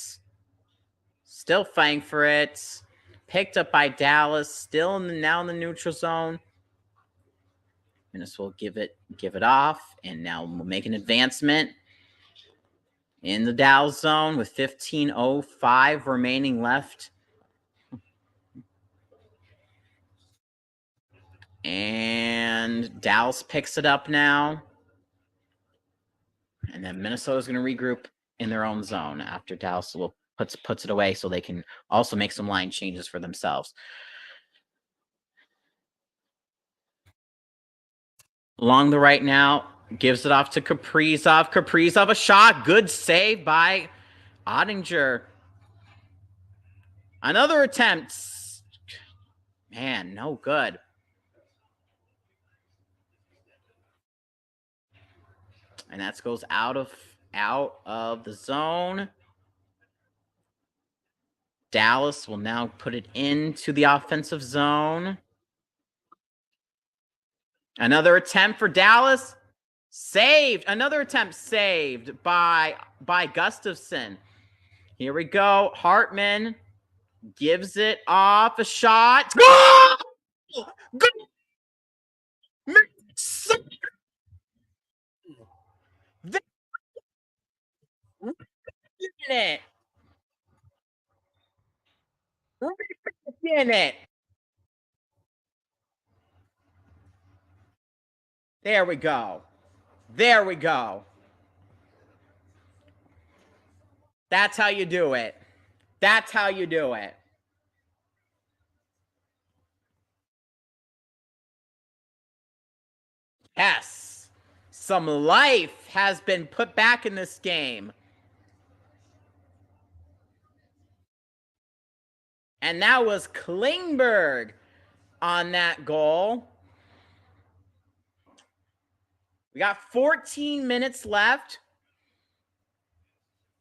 Still fighting for it. Picked up by Dallas. Still now in the neutral zone. Minnesota will give it off, and now we'll make an advancement in the Dallas zone with 15:05 remaining left. And And Dallas picks it up now. And then Minnesota's going to regroup in their own zone after Dallas will puts it away so they can also make some line changes for themselves. Along the right now, gives it off to Kaprizov. Kaprizov, a shot. Good save by Oettinger. Another attempt. Man, no good. And that goes out of the zone. Dallas will now put it into the offensive zone. Another attempt for Dallas. Saved. Another attempt saved by Gustafsson. Here we go. Hartman gives it off. A shot. Goal! Goal! In it. In it. There we go. There we go. That's how you do it. That's how you do it. Yes. Some life has been put back in this game. And that was Klingberg on that goal. We got 14 minutes left.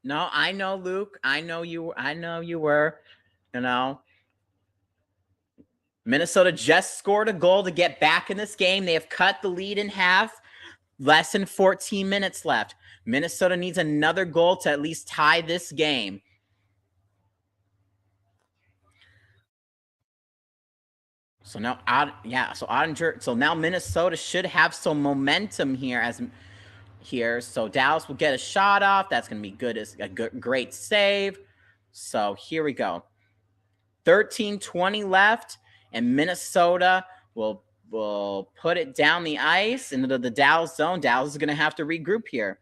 No, I know, Luke. I know you were. You know. Minnesota just scored a goal to get back in this game. They have cut the lead in half. Less than 14 minutes left. Minnesota needs another goal to at least tie this game. So now, so Oettinger. So now Minnesota should have some momentum here. So Dallas will get a shot off. That's going to be good as a great save. So here we go. 13:20 left, and Minnesota will put it down the ice into the Dallas zone. Dallas is going to have to regroup here.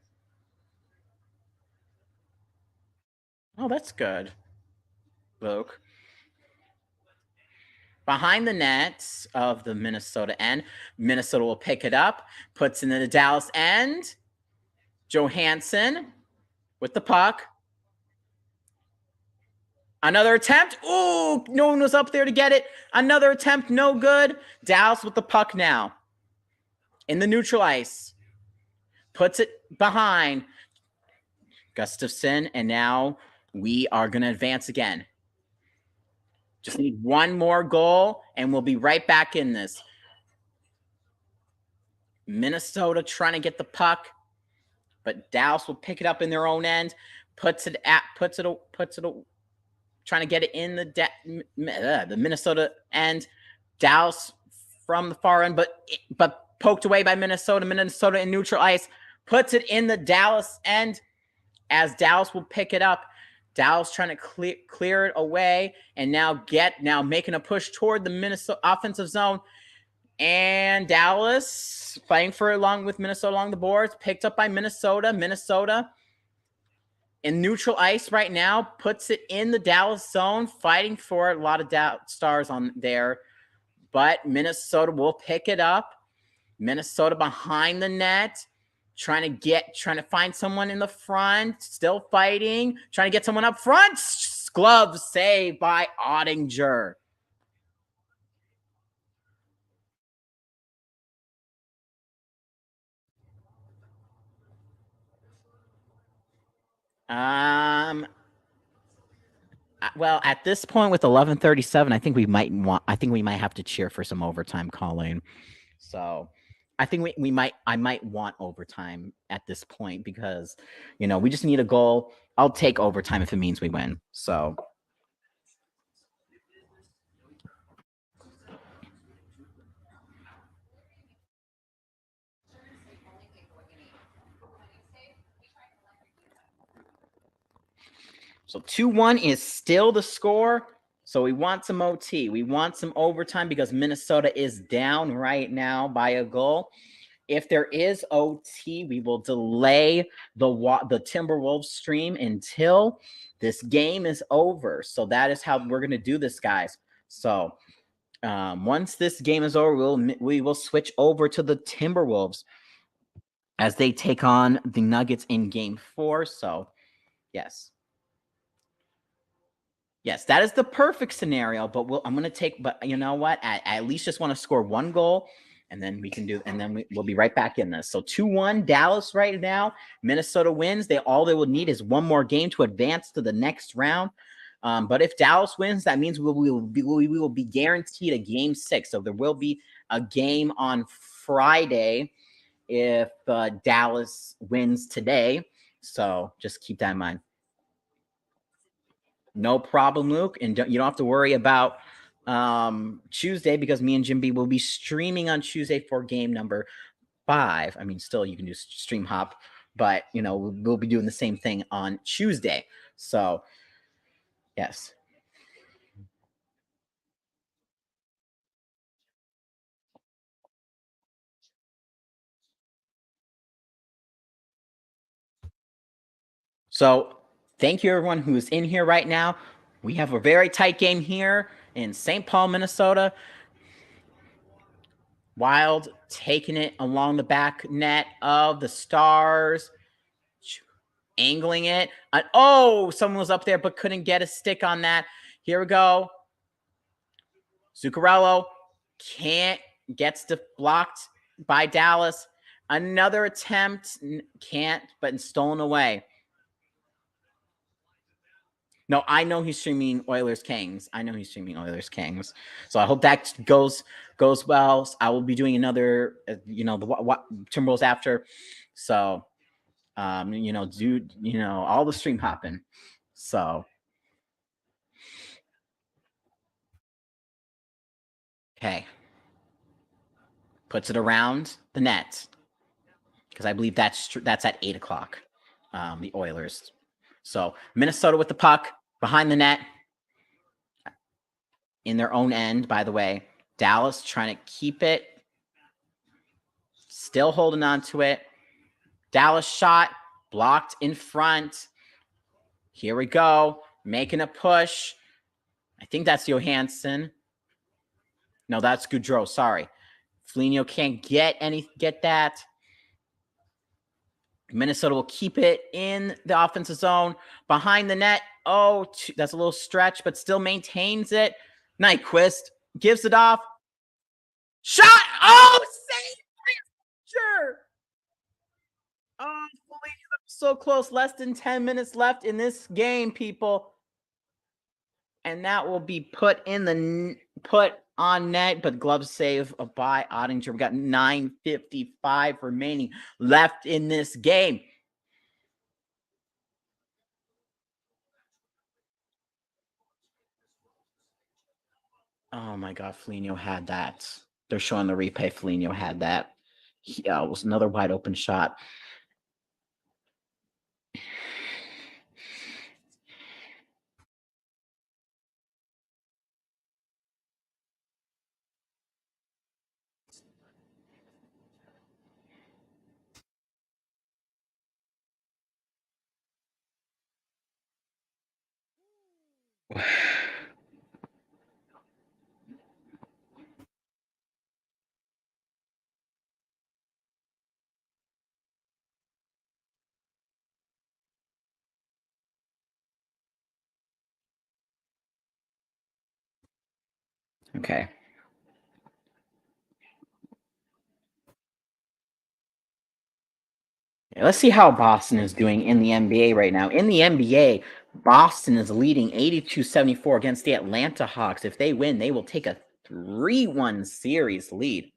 Oh, that's good, Luke. Behind the nets of the Minnesota end, Minnesota will pick it up, puts it in the Dallas end. Johansson with the puck. Another attempt. Ooh, no one was up there to get it. Another attempt, no good. Dallas with the puck now. In the neutral ice. Puts it behind Gustafsson, and now we are going to advance again. Just need one more goal, and we'll be right back in this. Minnesota trying to get the puck, but Dallas will pick it up in their own end. Puts it trying to get it in the Minnesota end. Dallas from the far end, but poked away by Minnesota. Minnesota in neutral ice puts it in the Dallas end as Dallas will pick it up. Dallas trying to clear it away and now making a push toward the Minnesota offensive zone. And Dallas fighting for along with Minnesota along the boards, picked up by Minnesota. Minnesota in neutral ice right now, puts it in the Dallas zone, fighting for a lot of stars on there. But Minnesota will pick it up. Minnesota behind the net, trying to find someone in the front, still fighting, trying to get someone up front. Glove save by Oettinger. Well, at this point with 11:37, I think we might have to cheer for some overtime calling. So I think I might want overtime at this point because, we just need a goal. I'll take overtime if it means we win. So So 2-1 is still the score. So we want some OT. We want some overtime because Minnesota is down right now by a goal. If there is OT, we will delay the Timberwolves stream until this game is over. So that is how we're going to do this, guys. So once this game is over, we will switch over to the Timberwolves as they take on the Nuggets in Game 4. So, yes. Yes, that is the perfect scenario, but I'm going to take, but you know what? I at least just want to score one goal, and then we can do, and then we'll be right back in this. So 2-1 Dallas right now. Minnesota wins. All they will need is one more game to advance to the next round. But if Dallas wins, that means we will be guaranteed a Game 6. So there will be a game on Friday if Dallas wins today. So just keep that in mind. No problem, Luke. And you don't have to worry about Tuesday because me and Jim B will be streaming on Tuesday for game number 5. I mean, still you can do stream hop, but we'll be doing the same thing on Tuesday. So, yes. So, thank you everyone who's in here right now. We have a very tight game here in St. Paul, Minnesota. Wild taking it along the back net of the Stars, angling it. Someone was up there but couldn't get a stick on that. Here we go. Zuccarello gets blocked by Dallas. Another attempt, can't, but stolen away. No, I know he's streaming Oilers Kings. So I hope that goes well. I will be doing another, the Timberwolves after. So, all the stream hopping. So, okay, puts it around the net because I believe that's at 8:00. The Oilers. So Minnesota with the puck behind the net in their own end, by the way. Dallas trying to keep it. Still holding on to it. Dallas shot blocked in front. Here we go. Making a push. I think that's Johansson. No, that's Gaudreau. Sorry. Foligno can't get that. Minnesota will keep it in the offensive zone behind the net. That's a little stretch, but still maintains it. Nyquist gives it off. Shot! Save! Sure. So close. Less than 10 minutes left in this game, people. And that will be put on net, but glove save by Oettinger. We got 9:55 remaining left in this game. Oh my God, Foligno had that. They're showing the replay. Foligno had that. Yeah, it was another wide open shot. Okay. Let's see how Boston is doing in the NBA right now. In the NBA, Boston is leading 82-74 against the Atlanta Hawks. If they win, they will take a 3-1 series lead.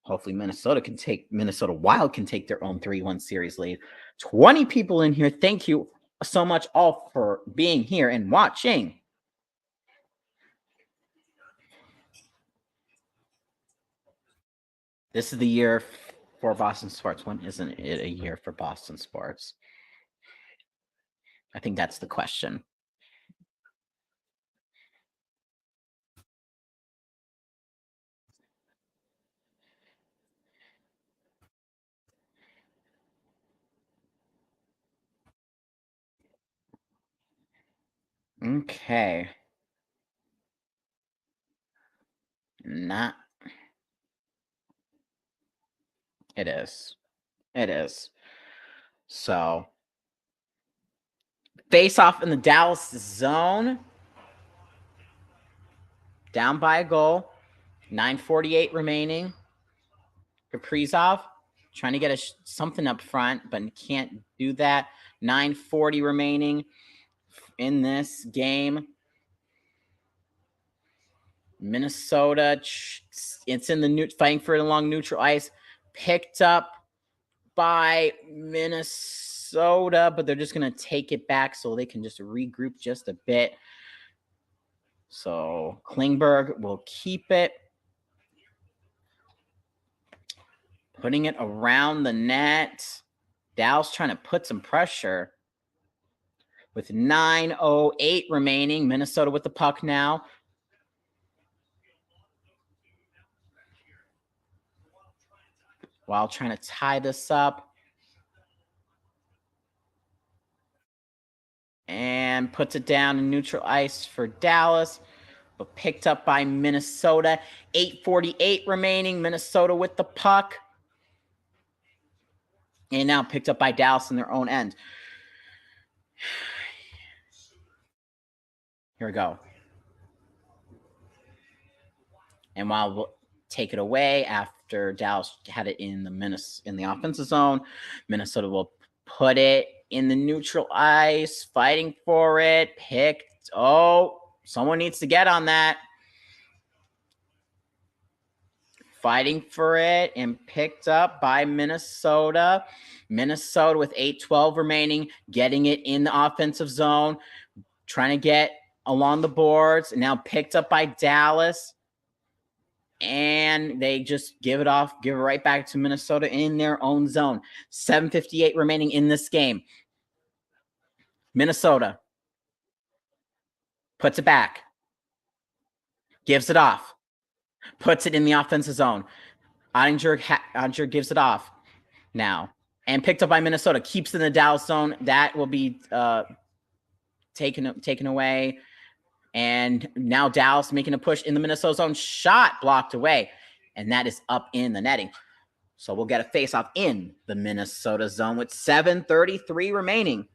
Hopefully Minnesota Wild can take their own 3-1 series lead. 20 people in here. Thank you so much all for being here and watching. This is the year for Boston sports. When isn't it a year for Boston sports? I think that's the question. Okay. Not. It is. It is. So, face off in the Dallas zone. Down by a goal. 9:48 remaining. Kaprizov trying to get something up front, but can't do that. 9:40 remaining in this game. Minnesota, it's in the fighting for it along neutral ice. Picked up by Minnesota, but they're just going to take it back so they can just regroup just a bit. So Klingberg will keep it. Putting it around the net. Dallas trying to put some pressure. With 9:08 remaining, Minnesota with the puck now. While trying to tie this up. And puts it down in neutral ice for Dallas. But picked up by Minnesota. 8:48 remaining. Minnesota with the puck. And now picked up by Dallas in their own end. Here we go. And while we'll take it away after Dallas had it in the offensive zone, Minnesota will put it in the neutral ice, fighting for it. Someone needs to get on that. Fighting for it and picked up by Minnesota. Minnesota with 8:12 remaining, getting it in the offensive zone, trying to get along the boards. Now picked up by Dallas. And they just give it right back to Minnesota in their own zone. 7:58 remaining in this game. Minnesota puts it back. Gives it off. Puts it in the offensive zone. Ottinger gives it off now. And picked up by Minnesota. Keeps in the Dallas zone. That will be taken away. And now Dallas making a push in the Minnesota zone. Shot blocked away. And that is up in the netting. So we'll get a face-off in the Minnesota zone with 7:33 remaining.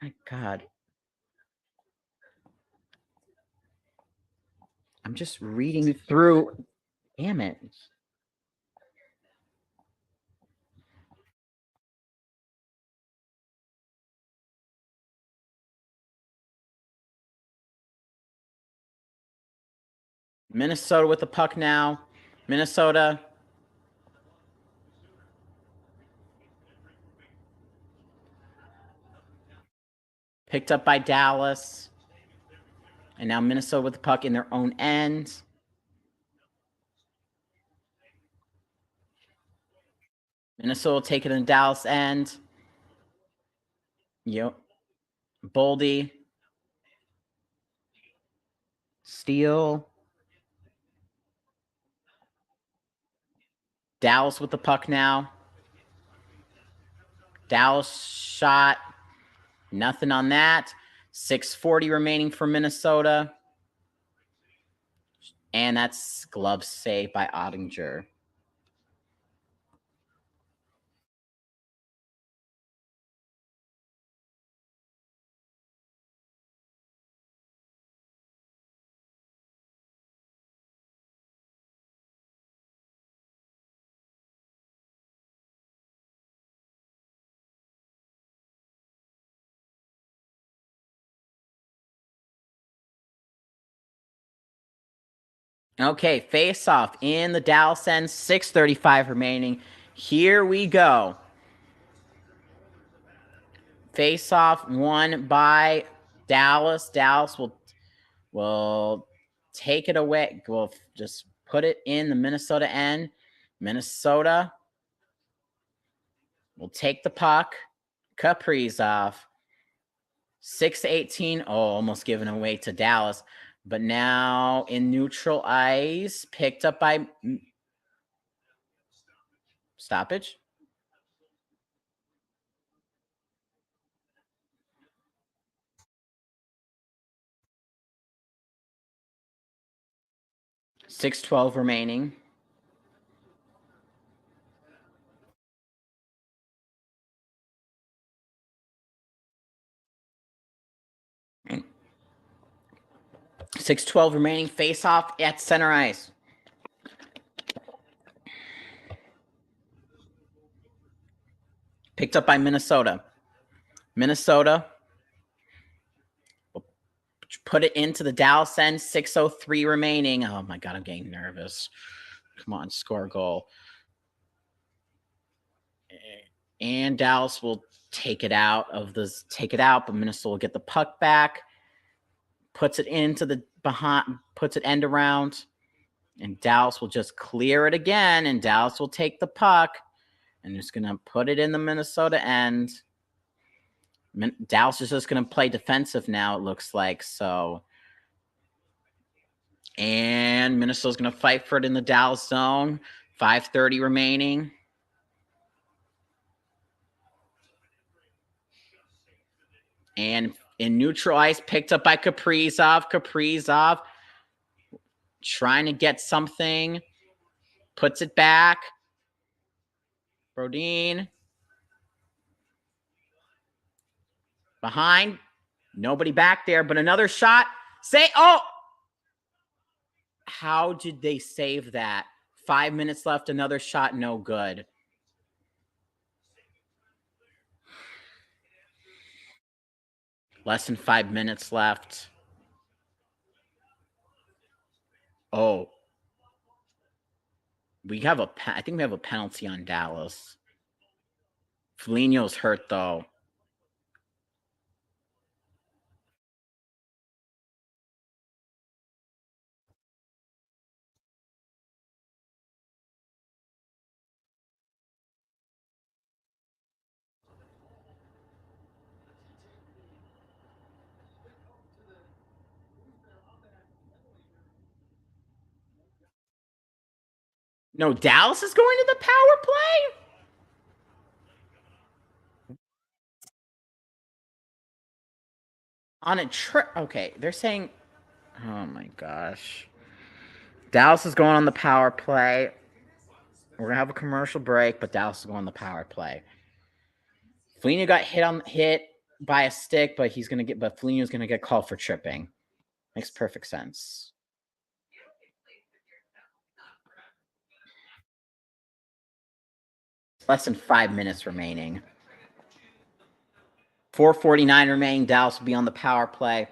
My God. I'm just reading through. Damn it. Minnesota with the puck now. Minnesota. Picked up by Dallas. And now Minnesota with the puck in their own end. Minnesota taking in Dallas end. Yep. Boldy. Steele. Dallas with the puck now. Dallas shot. Nothing on that. 6:40 remaining for Minnesota. And that's glove save by Ottinger. Okay, face off in the Dallas end. 6:35 remaining. Here we go. Face off won by Dallas. Dallas will take it away. We'll just put it in the Minnesota end. Minnesota will take the puck. Kaprizov. 6-18. Oh, almost given away to Dallas. But now in neutral ice, picked up by stoppage. .612 remaining. .612 remaining. Face off at center ice. Picked up by Minnesota. Minnesota put it into the Dallas end. 6:03 remaining. Oh my God, I'm getting nervous. Come on, score a goal. And Dallas will take it out, but Minnesota will get the puck back. Puts it into the behind, puts it end around, and Dallas will just clear it again, and Dallas will take the puck and just going to put it in the Minnesota end. Dallas is just going to play defensive now, it looks like. So, and Minnesota's going to fight for it in the Dallas zone. 5:30 remaining. And in neutral ice, picked up by Kaprizov. Kaprizov trying to get something. Puts it back. Brodin. Behind. Nobody back there, but another shot. Oh! How did they save that? 5 minutes left, another shot, no good. Less than 5 minutes left. Oh. I think we have a penalty on Dallas. Foligno's hurt, though. No, Dallas is going to the power play? On a trip. Okay, they're saying. Oh my gosh. Dallas is going on the power play. We're going to have a commercial break, but Dallas is going on the power play. Foligno got hit by a stick, but Foligno's going to get called for tripping. Makes perfect sense. Less than 5 minutes remaining. 4:49 remaining. Dallas will be on the power play.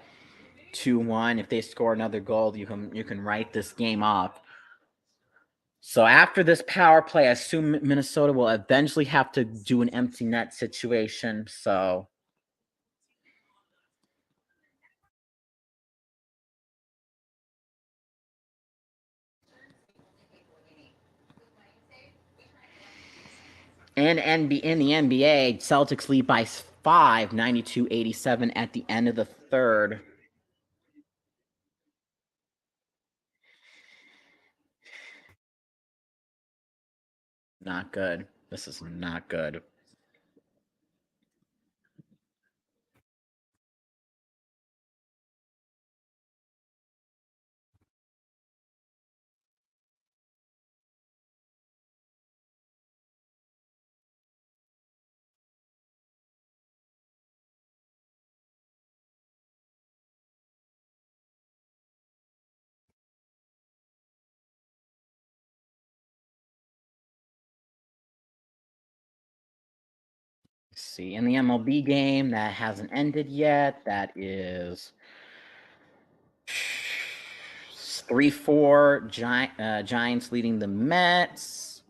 2-1. If they score another goal, you can write this game off. So after this power play, I assume Minnesota will eventually have to do an empty net situation. So in the NBA, Celtics lead by 5, 92-87 at the end of the third. Not good. This is not good. See, in the MLB game that hasn't ended yet, that is 3-4 Giants leading the Mets.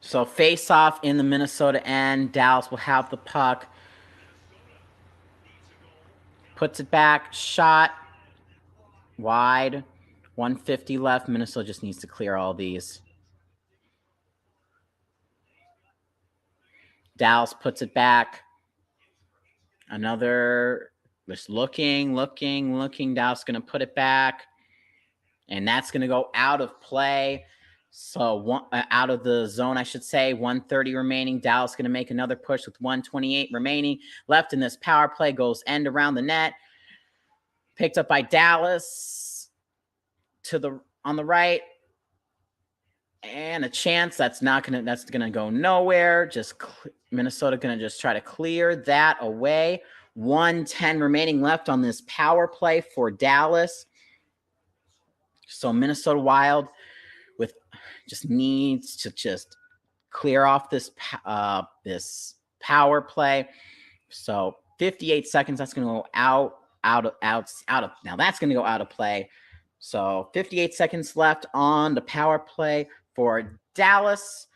So face off in the Minnesota end. Dallas will have the puck. Puts it back. Shot. Wide. 150 left. Minnesota just needs to clear all these. Dallas puts it back. Another, just looking. Dallas going to put it back. And that's going to go out of play. So out of the zone, I should say. 130 remaining. Dallas going to make another push with 128 remaining left in this power play. Goes end around the net. Picked up by Dallas on the right. And a chance that's gonna go nowhere. Just Minnesota gonna just try to clear that away. 110 remaining left on this power play for Dallas. So Minnesota Wild needs to just clear off this power play. So 58 seconds. That's gonna go out of. Now that's gonna go out of play. So 58 seconds left on the power play for Dallas.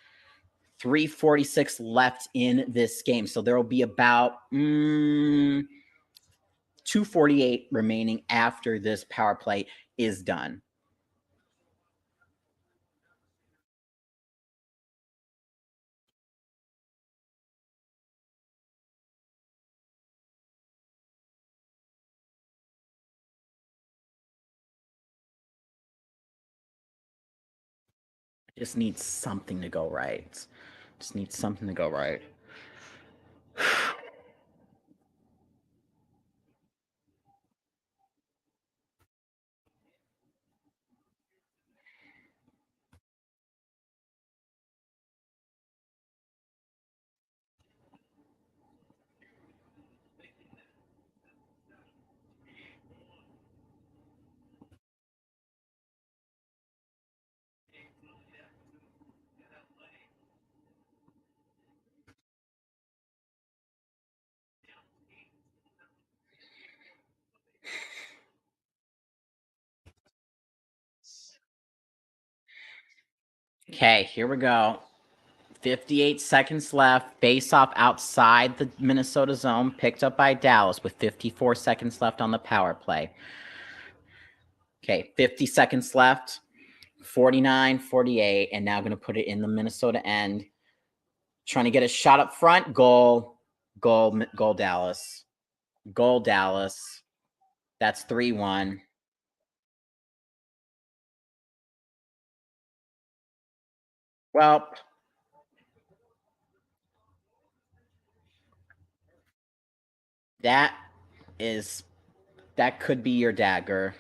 3:46 left in this game. So there will be about 2:48 remaining after this power play is done. Just needs something to go right. Okay, here we go. 58 seconds left. Face off outside the Minnesota zone. Picked up by Dallas with 54 seconds left on the power play. Okay, 50 seconds left. 49, 48. And now going to put it in the Minnesota end. Trying to get a shot up front. Goal Dallas. Goal Dallas. That's 3-1. Well, that could be your dagger.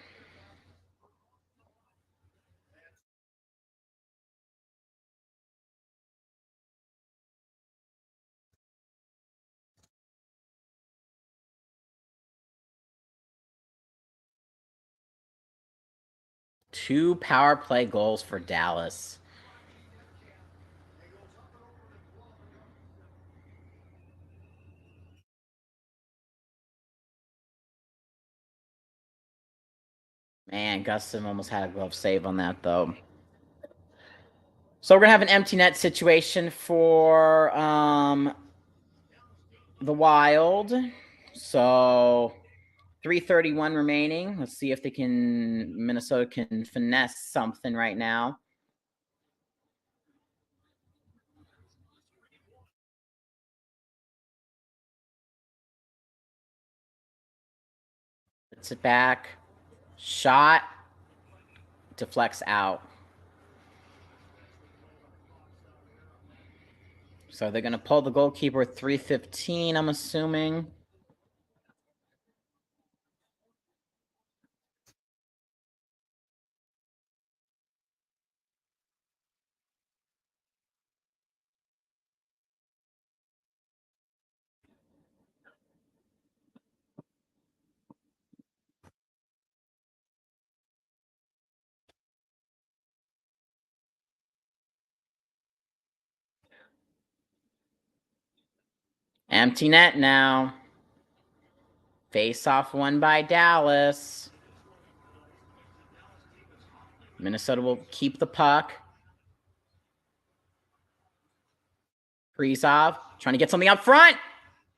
Two power play goals for Dallas. Man, Gustin almost had a glove save on that, though. So we're going to have an empty net situation for the Wild. So 3:31 remaining. Let's see if Minnesota can finesse something right now. Puts it back. Shot. Deflects out. So they're going to pull the goalkeeper 3:15, I'm assuming. Empty net now. Face off won by Dallas. Minnesota will keep the puck. Kaprizov trying to get something up front.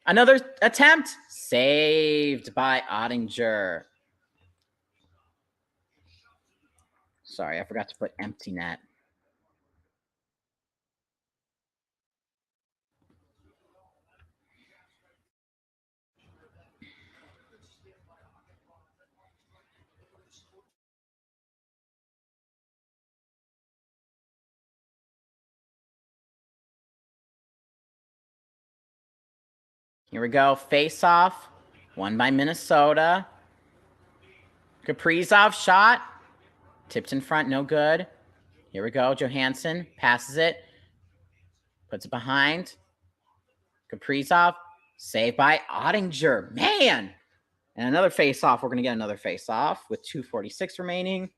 Another attempt. Saved by Oettinger. Sorry, I forgot to put empty net. Here we go. Face off. Won by Minnesota. Kaprizov shot. Tipped in front. No good. Here we go. Johansson passes it. Puts it behind. Kaprizov. Saved by Oettinger. Man. And another face off. We're going to get another face off with 2:46 remaining.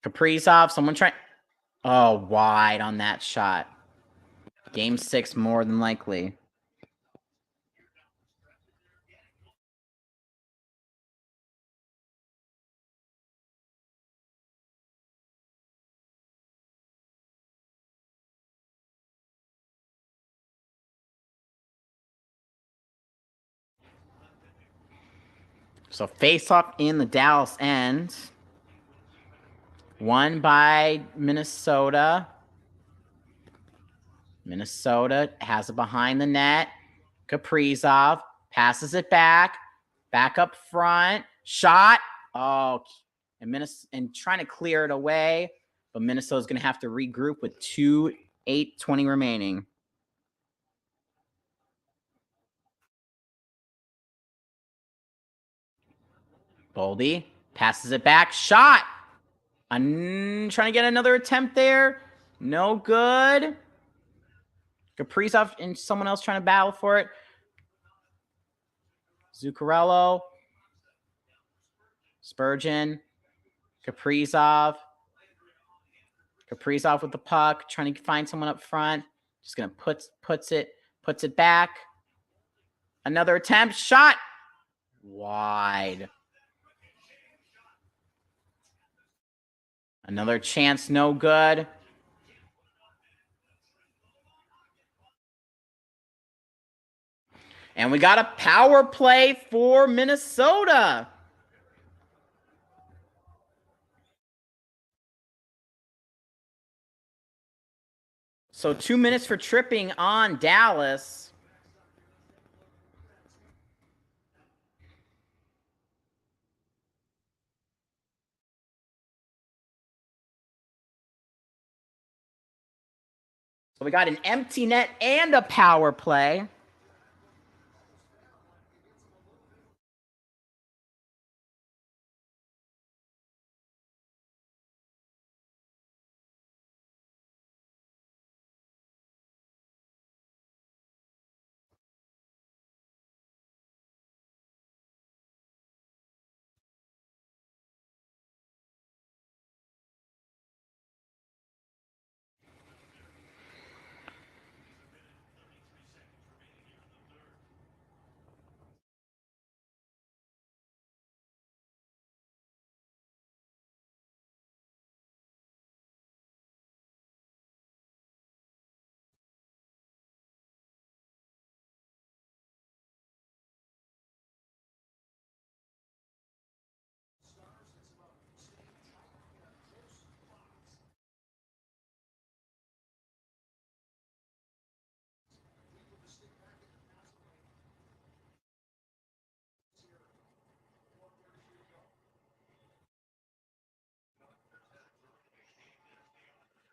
Kaprizov, someone trying. Oh, wide on that shot. Game 6 more than likely. So face off in the Dallas end. Won by Minnesota. Minnesota has it behind the net. Kaprizov passes it back. Back up front. Shot. Oh, and trying to clear it away. But Minnesota's going to have to regroup with 2:8:20 remaining. Boldy passes it back. Shot. I'm trying to get another attempt there. No good. Kaprizov and someone else trying to battle for it. Zuccarello. Spurgeon. Kaprizov. Kaprizov with the puck, trying to find someone up front. Just gonna puts it back. Another attempt. Shot. Wide. Another chance, no good. And we got a power play for Minnesota. So 2 minutes for tripping on Dallas. So we got an empty net and a power play.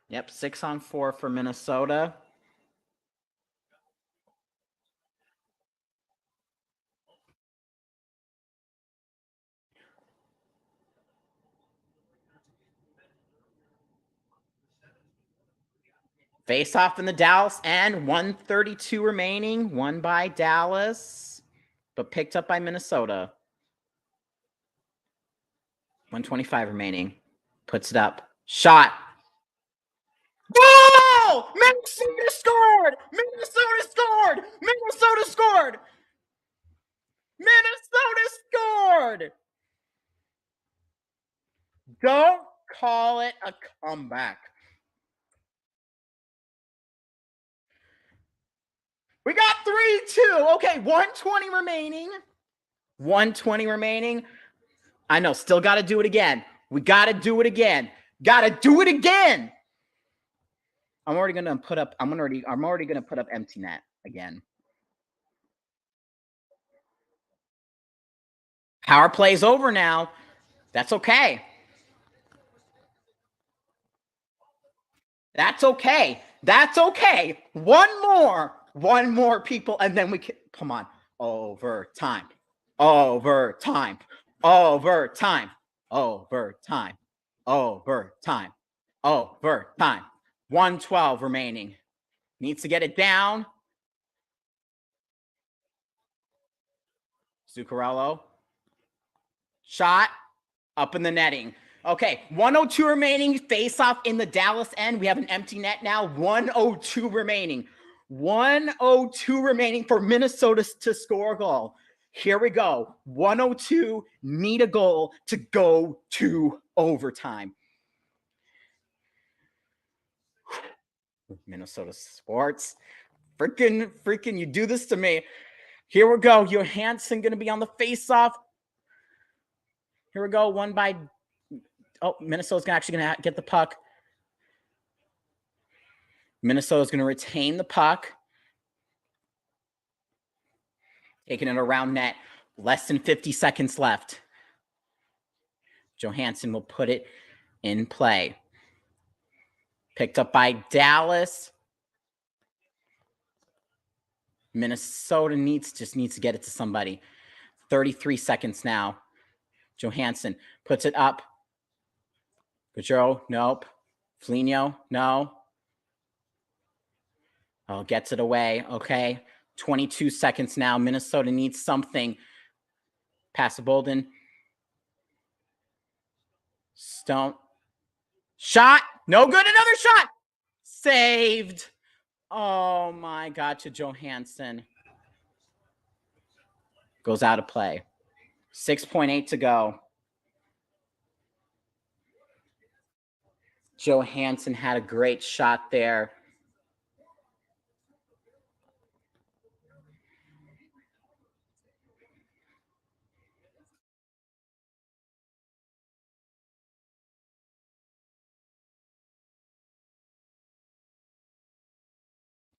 Yep, 6-on-4 for Minnesota. Face off in the Dallas end. 1:32 remaining. Won by Dallas, but picked up by Minnesota. 1:25 remaining. Puts it up. Shot. goal! Minnesota scored! Minnesota scored! Minnesota scored! Minnesota scored! Don't call it a comeback. We got 3-2. Okay, 120 remaining. 120 remaining. I know, still got to do it again. We got to do it again. Got to do it again. I'm already going to put up empty net again. Power play's over now. That's okay. That's okay. That's okay. One more, people, and then we can come on. Overtime. Overtime. Overtime. Overtime. Overtime. Overtime. 112 remaining. Needs to get it down. Zuccarello. Shot. Up in the netting. Okay, 102 remaining. Face off in the Dallas end. We have an empty net now. 102 remaining. 102 remaining for Minnesota to score a goal. Here we go. 102. Need a goal to go to overtime. Minnesota sports. Freaking, you do this to me. Here we go. Johansson going to be on the face-off. Here we go. One by... Oh, Minnesota's actually going to get the puck. Minnesota's going to retain the puck. Taking it around net. Less than 50 seconds left. Johansson will put it in play. Picked up by Dallas. Minnesota just needs to get it to somebody. 33 seconds now. Johansson puts it up. Gaudreau, nope. Foligno, no. Oh, gets it away. Okay. 22 seconds now. Minnesota needs something. Pass to Bolden. Stone. Shot. No good. Another shot. Saved. Oh, my God. To Johansson. Goes out of play. 6.8 to go. Johansson had a great shot there.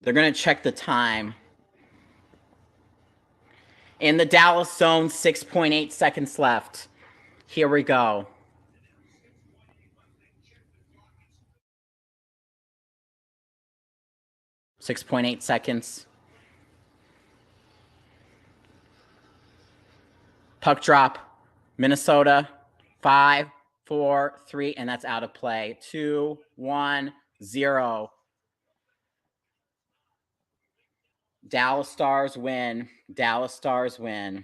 They're going to check the time. In the Dallas zone, 6.8 seconds left. Here we go. .8 seconds. Puck drop. Minnesota. 5, 4, 3, and that's out of play. 2, 1, 0. Dallas Stars win. Dallas Stars win.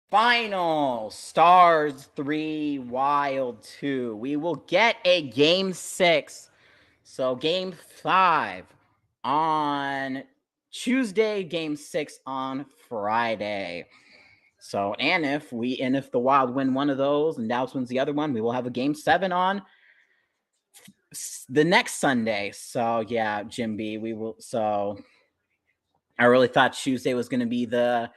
Final Stars 3, Wild 2. We will get a game 6. So game 5 on Tuesday, game 6 on Friday. So, and if the Wild win one of those and Dallas wins the other one, we will have a game 7 on the next Sunday. So yeah, Jim B, we will. So I really thought Tuesday was going to be the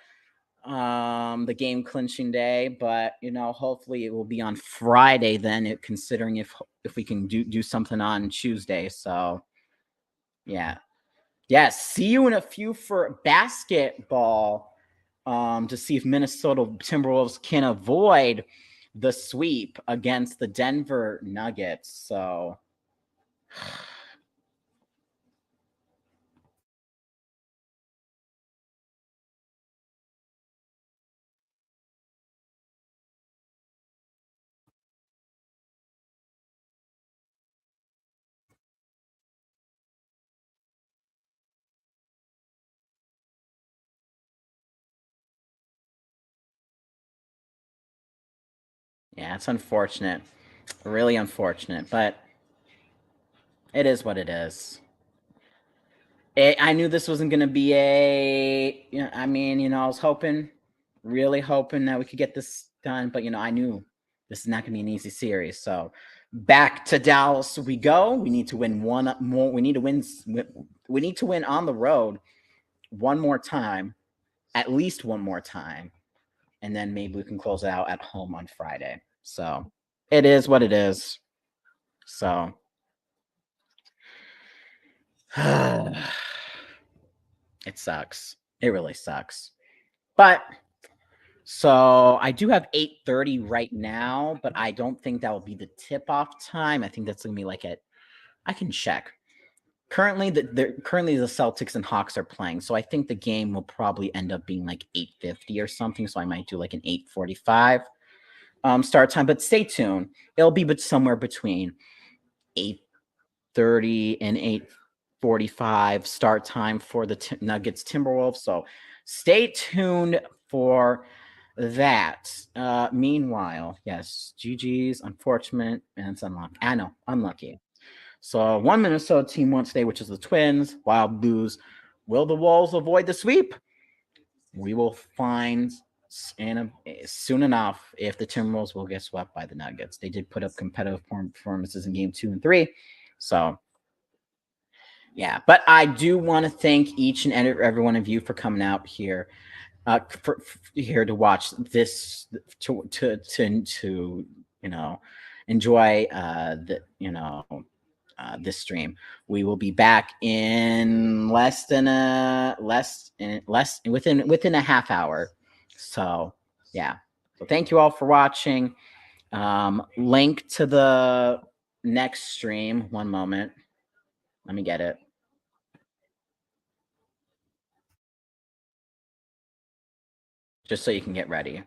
game clinching day, but hopefully it will be on Friday then, considering if we can do something on Tuesday. So yeah, see you in a few for basketball, to see if Minnesota Timberwolves can avoid the sweep against the Denver Nuggets. So Yeah, it's unfortunate. Really unfortunate, but it is what it is. I knew this wasn't going to be a. I mean, I was really hoping that we could get this done, but I knew this is not going to be an easy series. So back to Dallas we go. We need to win one more. We need to win. We need to win on the road one more time, at least one more time, and then maybe we can close it out at home on Friday. So it is what it is. So. It sucks. It really sucks. But so I do have 8:30 right now, but I don't think that will be the tip-off time. I think that's gonna be like I can check. Currently, the Celtics and Hawks are playing, so I think the game will probably end up being like 8:50 or something. So I might do like an 8:45 start time. But stay tuned; it'll be somewhere between 8:30 and 8:45 start time for the Nuggets Timberwolves. So stay tuned for that. Meanwhile, yes, GG's unfortunate and it's unlucky. I know, unlucky. So one Minnesota team won today, which is the Twins. Wild lose. Will the Wolves avoid the sweep? We will find soon enough if the Timberwolves will get swept by the Nuggets. They did put up competitive performances in game 2 and 3. So yeah, but I do want to thank each and every one of you for coming out here, here to watch this, to enjoy this stream. We will be back in within a half hour. So yeah, so thank you all for watching. Link to the next stream. One moment. Let me get it. Just so you can get ready.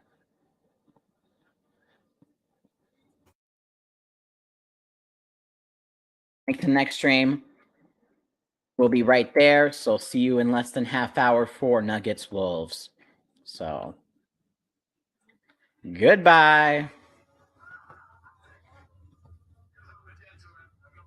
Link to the next stream will be right there. So see you in less than half hour for Nuggets Wolves. So goodbye.